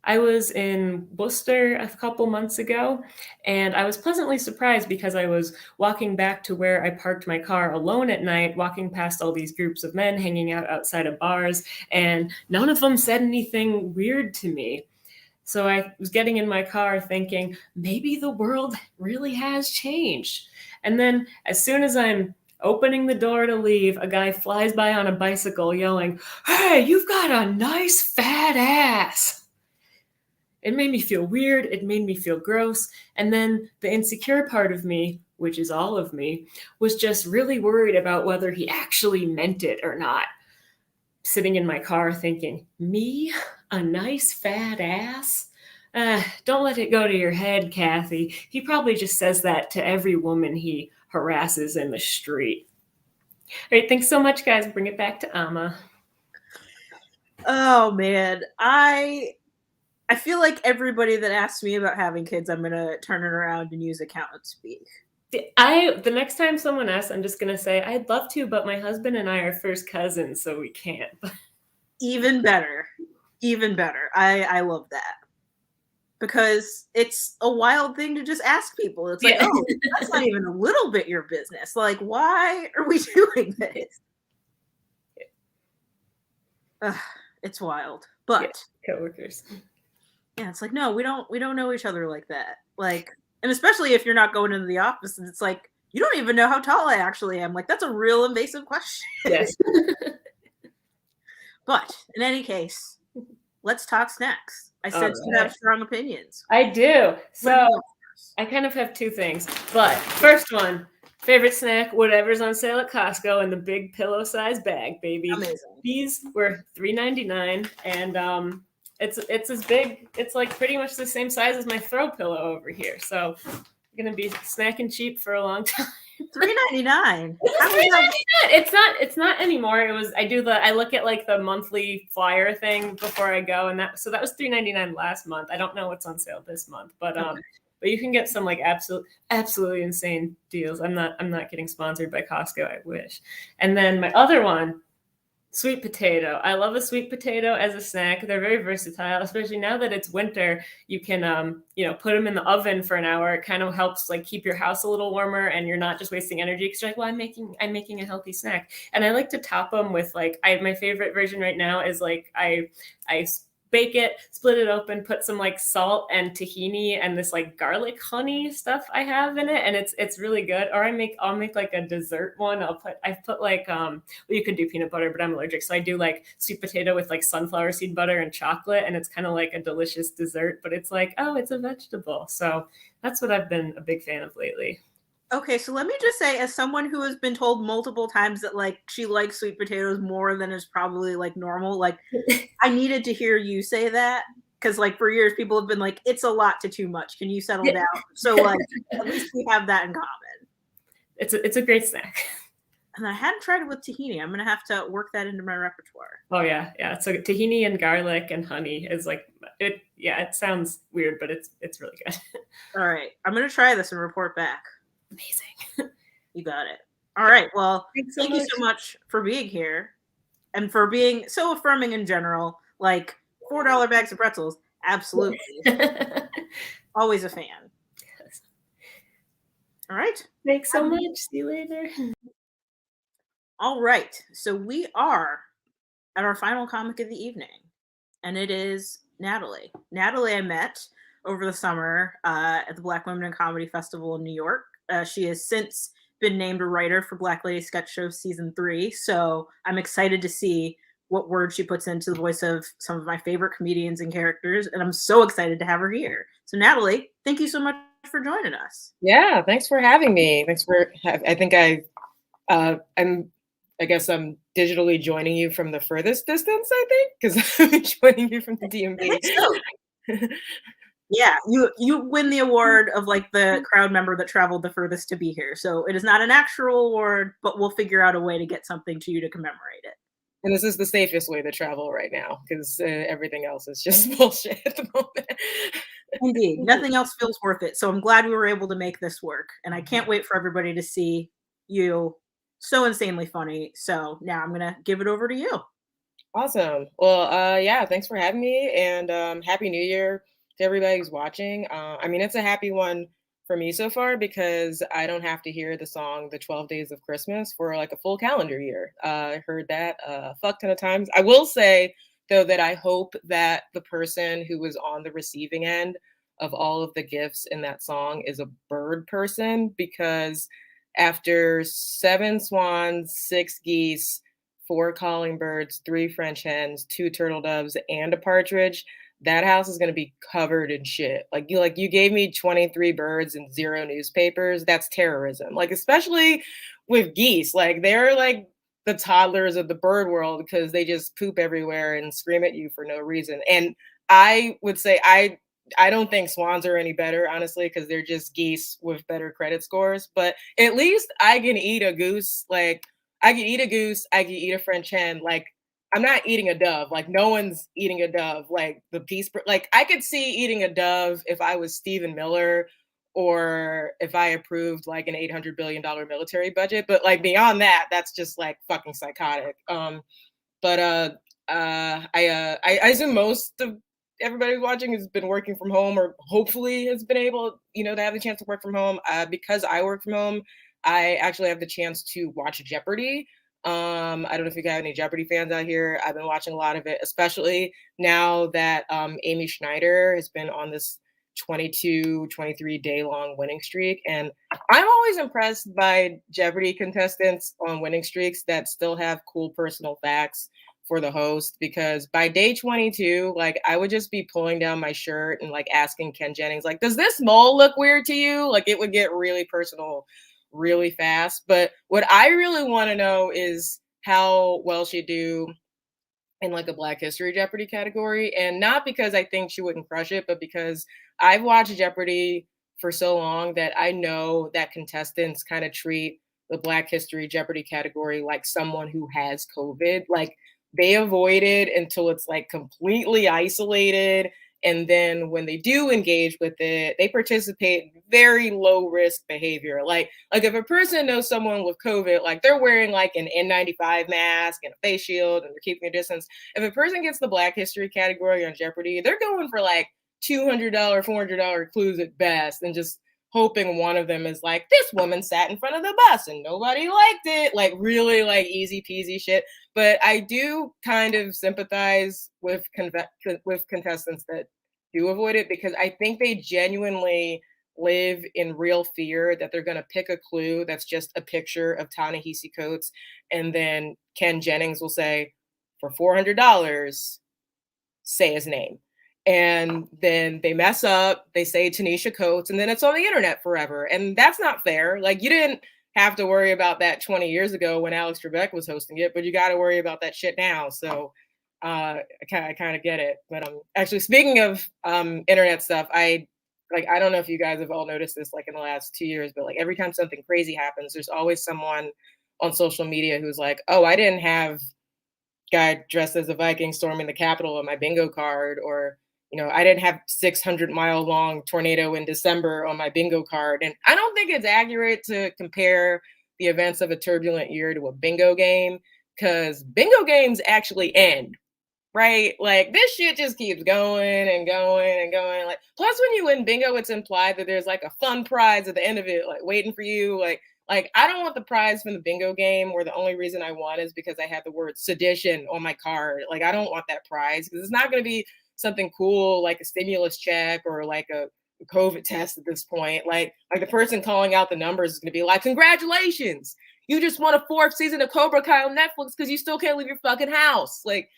I was in Worcester a couple months ago, and I was pleasantly surprised because I was walking back to where I parked my car alone at night, walking past all these groups of men hanging out outside of bars, and none of them said anything weird to me. So I was getting in my car thinking, maybe the world really has changed. And then as soon as I'm opening the door to leave, a guy flies by on a bicycle yelling, "Hey, you've got a nice fat ass." It made me feel weird. It made me feel gross. And then the insecure part of me, which is all of me, was just really worried about whether he actually meant it or not. Sitting in my car thinking, me? A nice fat ass? Don't let it go to your head, Kathy. He probably just says that to every woman he harasses in the street. All right, thanks so much, guys. Bring it back to Amma. Oh man, I feel like everybody that asks me about having kids, I'm gonna turn it around and use accountant speak. The next time someone asks, I'm just gonna say, I'd love to, but my husband and I are first cousins, so we can't. Even better. Even better. I love that. Because it's a wild thing to just ask people. It's like, oh, that's not even a little bit your business. Like, why are we doing this? It's wild. But coworkers. Yeah, it's like, no, we don't know each other like that. Like, and especially if you're not going into the office and it's like, you don't even know how tall I actually am. Like, that's a real invasive question. Yes. But in any case, let's talk snacks. I sense you have strong opinions. I do. So I kind of have two things. But first one, favorite snack, whatever's on sale at Costco in the big pillow size bag, baby. Amazing. These were $3.99 and it's as big, it's like pretty much the same size as my throw pillow over here. So I'm gonna be snacking cheap for a long time. $3.99. It's not anymore. It was I look at like the monthly flyer thing before I go, and that was $3.99 last month. I don't know what's on sale this month, but you can get some like absolutely insane deals. I'm not getting sponsored by Costco. I wish. And then my other one, sweet potato. I love a sweet potato as a snack. They're very versatile, especially now that it's winter. You can, put them in the oven for an hour. It kind of helps like keep your house a little warmer, and you're not just wasting energy because you're like, well, I'm making a healthy snack. And I like to top them with like, my favorite version right now is like I bake it, split it open, put some like salt and tahini and this like garlic honey stuff I have in it, and it's really good. Or I'll make like a dessert one. I've put like you could do peanut butter, but I'm allergic, so I do like sweet potato with like sunflower seed butter and chocolate, and it's kind of like a delicious dessert, but it's like, oh, it's a vegetable. So that's what I've been a big fan of lately. Okay, so let me just say, as someone who has been told multiple times that like she likes sweet potatoes more than is probably like normal, like I needed to hear you say that, because like for years people have been like, it's a lot to too much. Can you settle down? So like at least we have that in common. It's a great snack. And I hadn't tried it with tahini. I'm gonna have to work that into my repertoire. Oh yeah. So tahini and garlic and honey is like it. Yeah, it sounds weird, but it's really good. All right, I'm gonna try this and report back. Amazing. You got it. All right. Well, thank you so much for being here and for being so affirming in general. Like $4 bags of pretzels. Absolutely. Always a fan. Yes. All right. Thanks so much. See you later. All right. So we are at our final comic of the evening, and it is Natalie. Natalie I met over the summer at the Black Women in Comedy Festival in New York. She has since been named a writer for Black Lady Sketch Show Season 3, so I'm excited to see what words she puts into the voice of some of my favorite comedians and characters, and I'm so excited to have her here. So Natalie, thank you so much for joining us. Yeah, thanks for having me. I think I guess I'm digitally joining you from the furthest distance, I think, because I'm joining you from the DMV. Yeah, you win the award of like the crowd member that traveled the furthest to be here. So it is not an actual award, but we'll figure out a way to get something to you to commemorate it. And this is the safest way to travel right now, because everything else is just bullshit at the moment. Indeed, nothing else feels worth it. So I'm glad we were able to make this work, and I can't wait for everybody to see you. So insanely funny. So now I'm gonna give it over to you. Awesome. Well, yeah, thanks for having me, and Happy New Year to everybody who's watching. I mean, it's a happy one for me so far because I don't have to hear the song "The 12 Days of Christmas" for like a full calendar year. I heard that a fuck ton of times. I will say though that I hope that the person who was on the receiving end of all of the gifts in that song is a bird person, because after 7 swans, 6 geese, 4 calling birds, 3 French hens, 2 turtle doves, and a partridge, that house is gonna be covered in shit. Like you gave me 23 birds and 0 newspapers. That's terrorism. Like, especially with geese. Like, they're like the toddlers of the bird world because they just poop everywhere and scream at you for no reason. And I would say I don't think swans are any better, honestly, because they're just geese with better credit scores. But at least I can eat a goose. Like, I can eat a goose, I can eat a French hen. Like, I'm not eating a dove. Like, no one's eating a dove. Like, like, I could see eating a dove if I was Stephen Miller or if I approved like an $800 billion military budget. But like beyond that, that's just like fucking psychotic. But I assume most of everybody who's watching has been working from home, or hopefully has been able, to have the chance to work from home. Because I work from home, I actually have the chance to watch Jeopardy. I don't know if you got any Jeopardy fans out here. I've been watching a lot of it, especially now that Amy Schneider has been on this 22, 23 day long winning streak. And I'm always impressed by Jeopardy contestants on winning streaks that still have cool personal facts for the host, because by day 22, like, I would just be pulling down my shirt and like asking Ken Jennings, like, does this mole look weird to you? Like, it would get really personal really fast. But what I really want to know is how well she do in like a Black History Jeopardy category. And not because I think she wouldn't crush it, but because I've watched Jeopardy for so long that I know that contestants kind of treat the Black History Jeopardy category like someone who has COVID. Like, they avoid it until it's like completely isolated. And then when they do engage with it, they participate in very low risk behavior. Like if a person knows someone with COVID, like they're wearing like an N95 mask and a face shield and they're keeping a distance. If a person gets the Black History category on Jeopardy, they're going for like $200, $400 clues at best, and just hoping one of them is like, this woman sat in front of the bus and nobody liked it. Like, really like easy peasy shit. But I do kind of sympathize with contestants that do avoid it, because I think they genuinely live in real fear that they're going to pick a clue that's just a picture of Ta-Nehisi Coates, and then Ken Jennings will say, for $400, say his name. And then they mess up, they say Tanisha Coates, and then it's on the internet forever. And that's not fair. Like, you didn't have to worry about that 20 years ago when Alex Trebek was hosting it, but you got to worry about that shit now. So I kind of get it. But actually, speaking of internet stuff, I don't know if you guys have all noticed this, like in the last 2 years, but like every time something crazy happens, there's always someone on social media who's like, oh, I didn't have guy dressed as a Viking storming the Capitol on my bingo card, or I didn't have 600-mile long tornado in December on my bingo card. And I don't think it's accurate to compare the events of a turbulent year to a bingo game, because bingo games actually end, right? Like, this shit just keeps going and going and going. Like, plus when you win bingo, it's implied that there's like a fun prize at the end of it, like waiting for you. Like, I don't want the prize from the bingo game where the only reason I won is because I had the word sedition on my card. Like, I don't want that prize, because it's not going to be something cool like a stimulus check or like a COVID test at this point. Like the person calling out the numbers is going to be like, congratulations, you just won a 4th season of Cobra Kai on Netflix because you still can't leave your fucking house. Like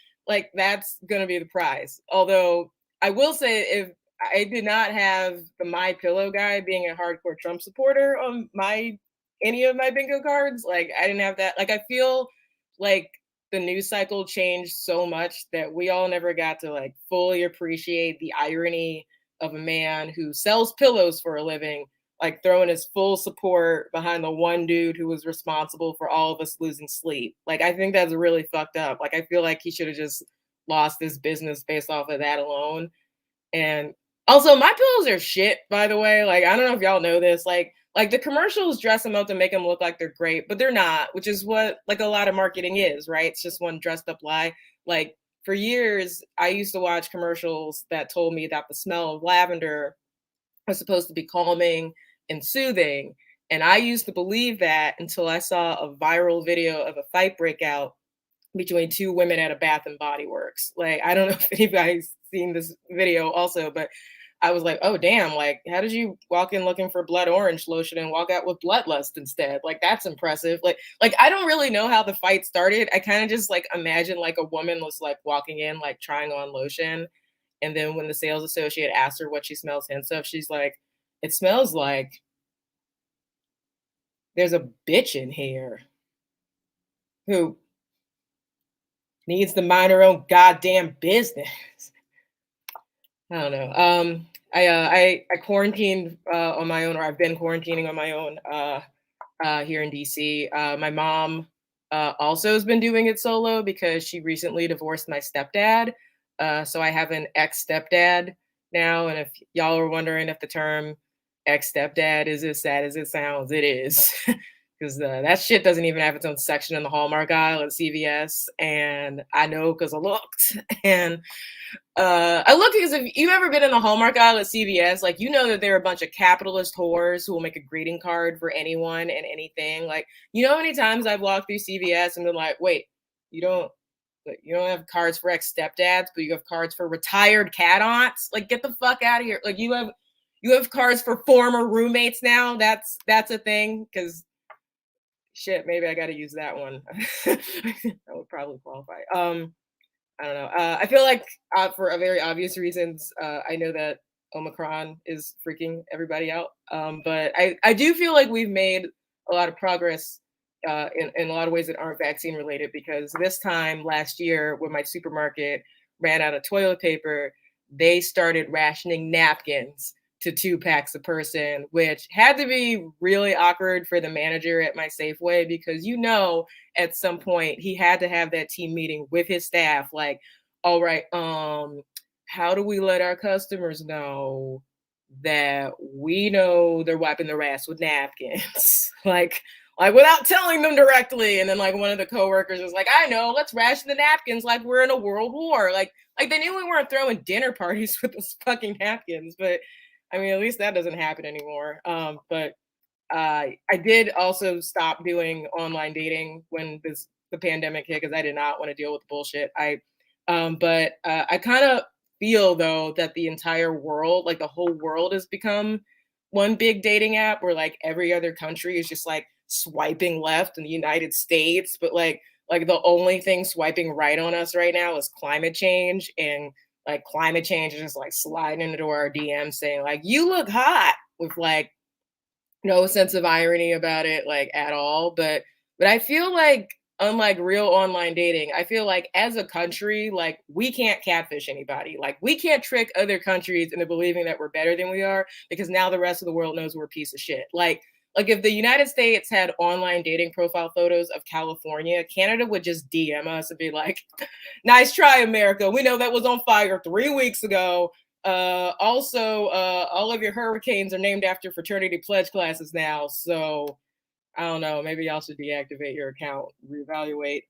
that's going to be the prize. Although I will say, if I did not have the My Pillow guy being a hardcore Trump supporter on any of my bingo cards, like I didn't have that. Like, I feel like the news cycle changed so much that we all never got to like fully appreciate the irony of a man who sells pillows for a living, like throwing his full support behind the one dude who was responsible for all of us losing sleep. Like, I think that's really fucked up. Like, I feel like he should have just lost his business based off of that alone. And also, My Pillows are shit, by the way. Like, I don't know if y'all know this. Like, Like the commercials dress them up to make them look like they're great, but they're not, which is what like a lot of marketing is, right? It's just one dressed up lie. Like for years, I used to watch commercials that told me that the smell of lavender was supposed to be calming and soothing. And I used to believe that until I saw a viral video of a fight breakout between two women at a Bath and Body Works. Like, I don't know if anybody's seen this video also, but I was like, oh damn, like how did you walk in looking for blood orange lotion and walk out with bloodlust instead? Like that's impressive. Like I don't really know how the fight started. I kind of just like imagine like a woman was like walking in, like trying on lotion. And then when the sales associate asked her what she smells hints of, she's like, it smells like there's a bitch in here who needs to mind her own goddamn business. I don't know. I quarantined on my own, or I've been quarantining on my own here in DC. My mom also has been doing it solo because she recently divorced my stepdad. So I have an ex-stepdad now. And if y'all are wondering if the term ex-stepdad is as sad as it sounds, it is. Because that shit doesn't even have its own section in the Hallmark aisle at CVS. And I know because I looked. And I looked because if you've ever been in the Hallmark aisle at CVS, like, you know that there are a bunch of capitalist whores who will make a greeting card for anyone and anything. Like, you know how many times I've walked through CVS and been like, wait, you don't have cards for ex-stepdads, but you have cards for retired cat aunts? Like, get the fuck out of here. Like, you have cards for former roommates now? That's a thing? Because shit, maybe I got to use that one. That would probably qualify. I don't know. I feel like for a very obvious reasons, I know that Omicron is freaking everybody out. But I do feel like we've made a lot of progress in a lot of ways that aren't vaccine related, because this time last year when my supermarket ran out of toilet paper, they started rationing napkins to 2 packs a person, which had to be really awkward for the manager at my Safeway, because at some point he had to have that team meeting with his staff, like, all right, how do we let our customers know that we know they're wiping their ass with napkins? like without telling them directly. And then like one of the coworkers was like, I know, let's ration the napkins like we're in a world war. Like they knew we weren't throwing dinner parties with those fucking napkins, but I mean, at least that doesn't happen anymore. But I did also stop doing online dating when the pandemic hit, because I did not want to deal with the bullshit. But I kind of feel though that the entire world, like the whole world, has become one big dating app where like every other country is just like swiping left in the United States, but like the only thing swiping right on us right now is climate change. And like climate change is just like sliding into our DMs saying like, you look hot, with like no sense of irony about it, like at all. But I feel like, unlike real online dating, I feel like as a country, like we can't catfish anybody. Like we can't trick other countries into believing that we're better than we are, because now the rest of the world knows we're a piece of shit. Like if the United States had online dating profile photos of California, Canada would just DM us and be like, nice try, America. We know that was on fire 3 weeks ago. Also, all of your hurricanes are named after fraternity pledge classes now. So I don't know, maybe y'all should deactivate your account, reevaluate.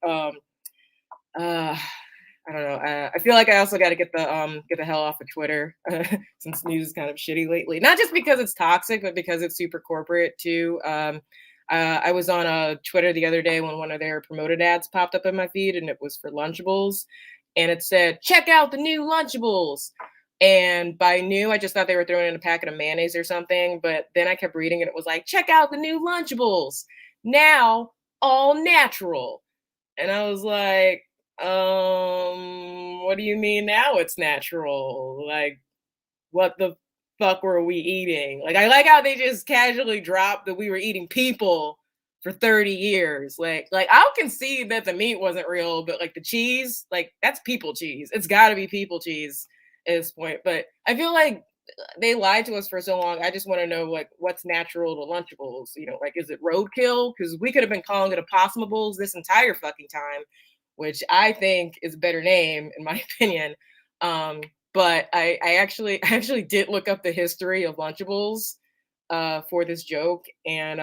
I don't know. I feel like I also got to get the hell off of Twitter since news is kind of shitty lately. Not just because it's toxic, but because it's super corporate too. I was on Twitter the other day when one of their promoted ads popped up in my feed, and it was for Lunchables, and it said, "Check out the new Lunchables." And by new, I just thought they were throwing in a packet of mayonnaise or something. But then I kept reading and it was like, check out the new Lunchables, now all natural. And I was like, what do you mean now it's natural? Like, what the fuck were we eating? Like, I like how they just casually dropped that we were eating people for 30 years. Like I'll concede that the meat wasn't real, but like the cheese, like that's people cheese. It's gotta be people cheese at this point. But I feel like they lied to us for so long. I just want to know like what's natural to Lunchables. Like, is it roadkill? Because we could have been calling it Impossimables this entire fucking time, which I think is a better name in my opinion. But I actually did look up the history of Lunchables for this joke. And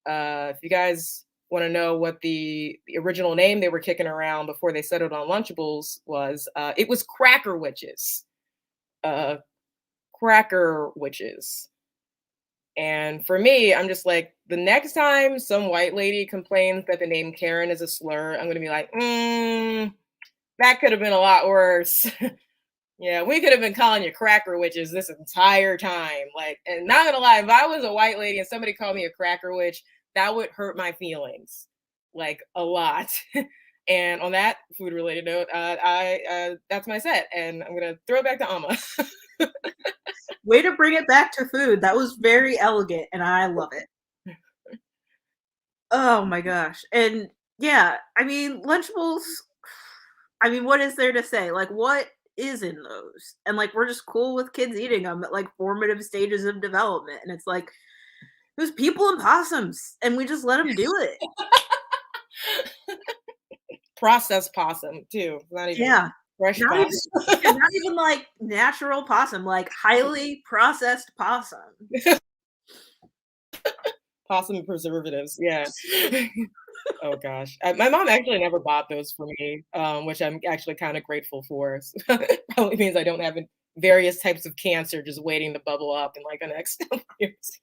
if you guys want to know what the original name they were kicking around before they settled on Lunchables was, it was Cracker Witches. Cracker Witches. And for me, I'm just like, the next time some white lady complains that the name Karen is a slur, I'm going to be like, that could have been a lot worse. Yeah, we could have been calling you Cracker Witches this entire time. Like, and not gonna lie, if I was a white lady and somebody called me a Cracker Witch, that would hurt my feelings, like a lot. And on that food-related note, that's my set, and I'm gonna throw it back to Amma. Way to bring it back to food. That was very elegant, and I love it. Oh my gosh. And yeah, I mean, Lunchables, I mean, what is there to say? Like, what is in those? And like, we're just cool with kids eating them at like formative stages of development. And it's like, it was people and possums, and we just let them do it. Processed possum, too. Not even fresh not possum. Even, not even like natural possum, like highly processed possum. Possum preservatives, yeah. Oh gosh, my mom actually never bought those for me, which I'm actually kind of grateful for. Probably means I don't have various types of cancer just waiting to bubble up in like the next years.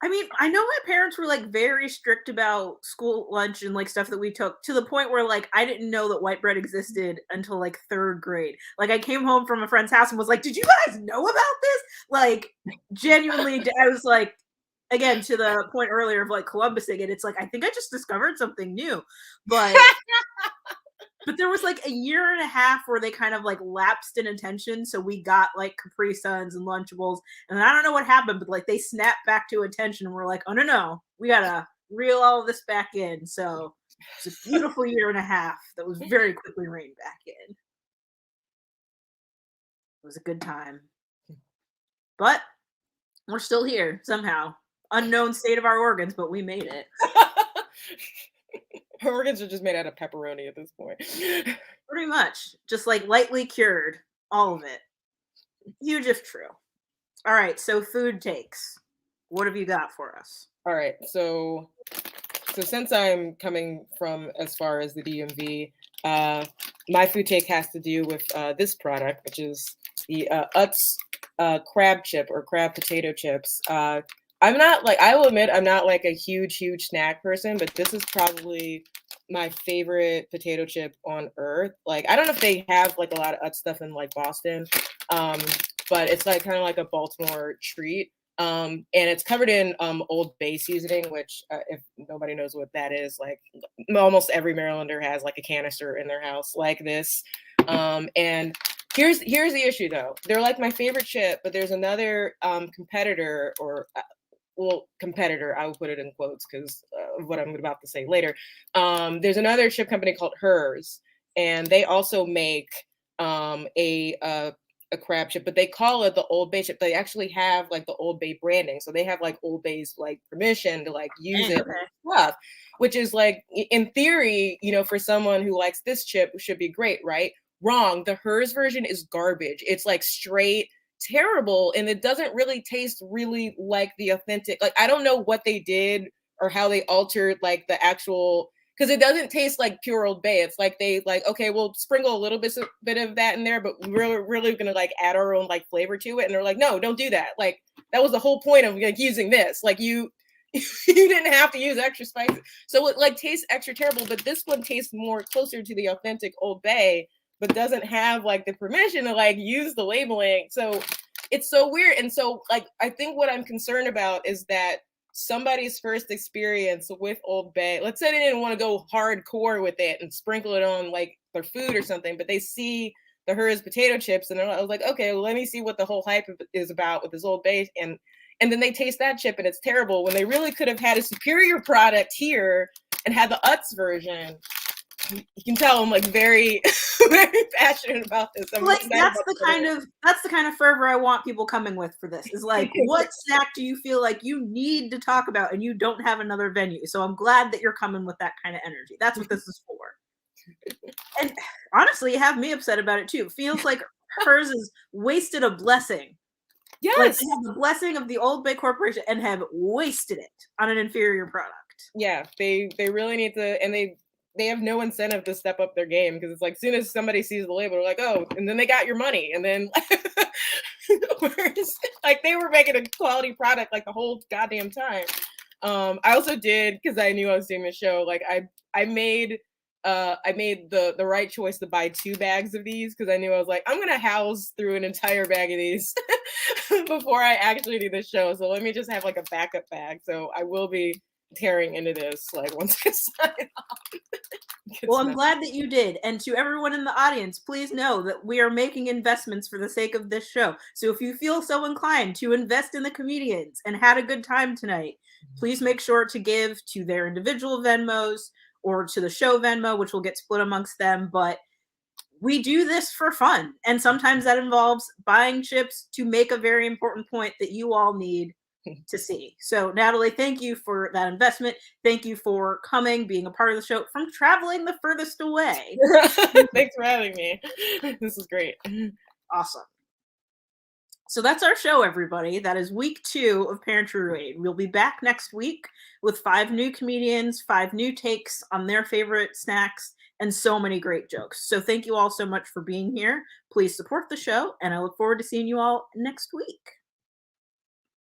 I mean, I know my parents were like very strict about school lunch and like stuff that we took, to the point where like I didn't know that white bread existed until like 3rd grade. Like I came home from a friend's house and was like, "Did you guys know about this?" Like genuinely, I was like, again, to the point earlier of like Columbusing it, it's like I think I just discovered something new. But there was like a year and a half where they kind of like lapsed in attention. So we got like Capri Suns and Lunchables. And I don't know what happened, but like they snapped back to attention and we're like, oh no, we gotta reel all of this back in. So it's a beautiful year and a half that was very quickly reined back in. It was a good time. But we're still here somehow. Unknown state of our organs, but we made it. Her organs are just made out of pepperoni at this point. Pretty much. Just like lightly cured. All of it. Huge if true. All right, so food takes. What have you got for us? All right, so since I'm coming from as far as the DMV, my food take has to do with this product, which is the Utz crab chip or crab potato chips. I'm not like, I will admit, I'm not like a huge snack person, but this is probably my favorite potato chip on earth. Like, I don't know if they have like a lot of Utz stuff in like Boston, but it's like kind of like a Baltimore treat. And it's covered in Old Bay seasoning, which if nobody knows what that is, like almost every Marylander has like a canister in their house like this. And here's the issue though. They're like my favorite chip, but there's another competitor or competitor, I will put it in quotes because of what I'm about to say later. There's another chip company called Hers, and they also make a crab chip, but they call it the Old Bay chip. They actually have like the Old Bay branding, so they have like Old Bay's like permission to like use it and stuff, which is like in theory, you know, for someone who likes this chip should be great, right? Wrong. The Hers version is garbage. It's like straight terrible, and it doesn't really taste really like the authentic. Like, I don't know what they did or how they altered like the actual, because it doesn't taste like pure Old Bay. It's like they like, okay, we'll sprinkle a little bit of that in there, but we're really gonna like add our own like flavor to it. And they're like, no, don't do that. Like, that was the whole point of like using this. Like, you didn't have to use extra spices, so it like tastes extra terrible. But this one tastes more closer to the authentic Old Bay, but doesn't have like the permission to like use the labeling. So it's so weird. And so like, I think what I'm concerned about is that somebody's first experience with Old Bay, let's say they didn't want to go hardcore with it and sprinkle it on like their food or something, but they see the Hers potato chips and I was like, okay, well, let me see what the whole hype is about with this Old Bay. And then they taste that chip and it's terrible when they really could have had a superior product here and had the Utz version. You can tell I'm like very, very passionate about this. I'm like that's the kind of fervor I want people coming with for this. Is like, what snack do you feel like you need to talk about and you don't have another venue? So I'm glad that you're coming with that kind of energy. That's what this is for. And honestly, you have me upset about it too. It feels like Hers is wasted a blessing Yes. Like they have the blessing of the old big corporation and have wasted it on an inferior product. Yeah, they really need to, and they have no incentive to step up their game, because it's like, as soon as somebody sees the label, they're like, oh, and then they got your money, and then whereas, like, they were making a quality product like the whole goddamn time. I also did, because I knew I was doing the show, like I made the right choice to buy 2 bags of these, because I knew I was like, I'm gonna house through an entire bag of these before I actually do the show. So let me just have like a backup bag. So I will be tearing into this like once I sign off. Well, I'm glad that you did. And to everyone in the audience, please know that we are making investments for the sake of this show. So if you feel so inclined to invest in the comedians and had a good time tonight, please make sure to give to their individual Venmos or to the show Venmo, which will get split amongst them. But we do this for fun. And sometimes that involves buying chips to make a very important point that you all need to see. So Natalie, thank you for that investment. Thank you for coming, being a part of the show from traveling the furthest away. Thanks for having me. This is great. Awesome. So that's our show, everybody. That is week 2 of Pantry Raid. We'll be back next week with 5 new comedians, 5 new takes on their favorite snacks, and so many great jokes. So thank you all so much for being here. Please support the show, and I look forward to seeing you all next week.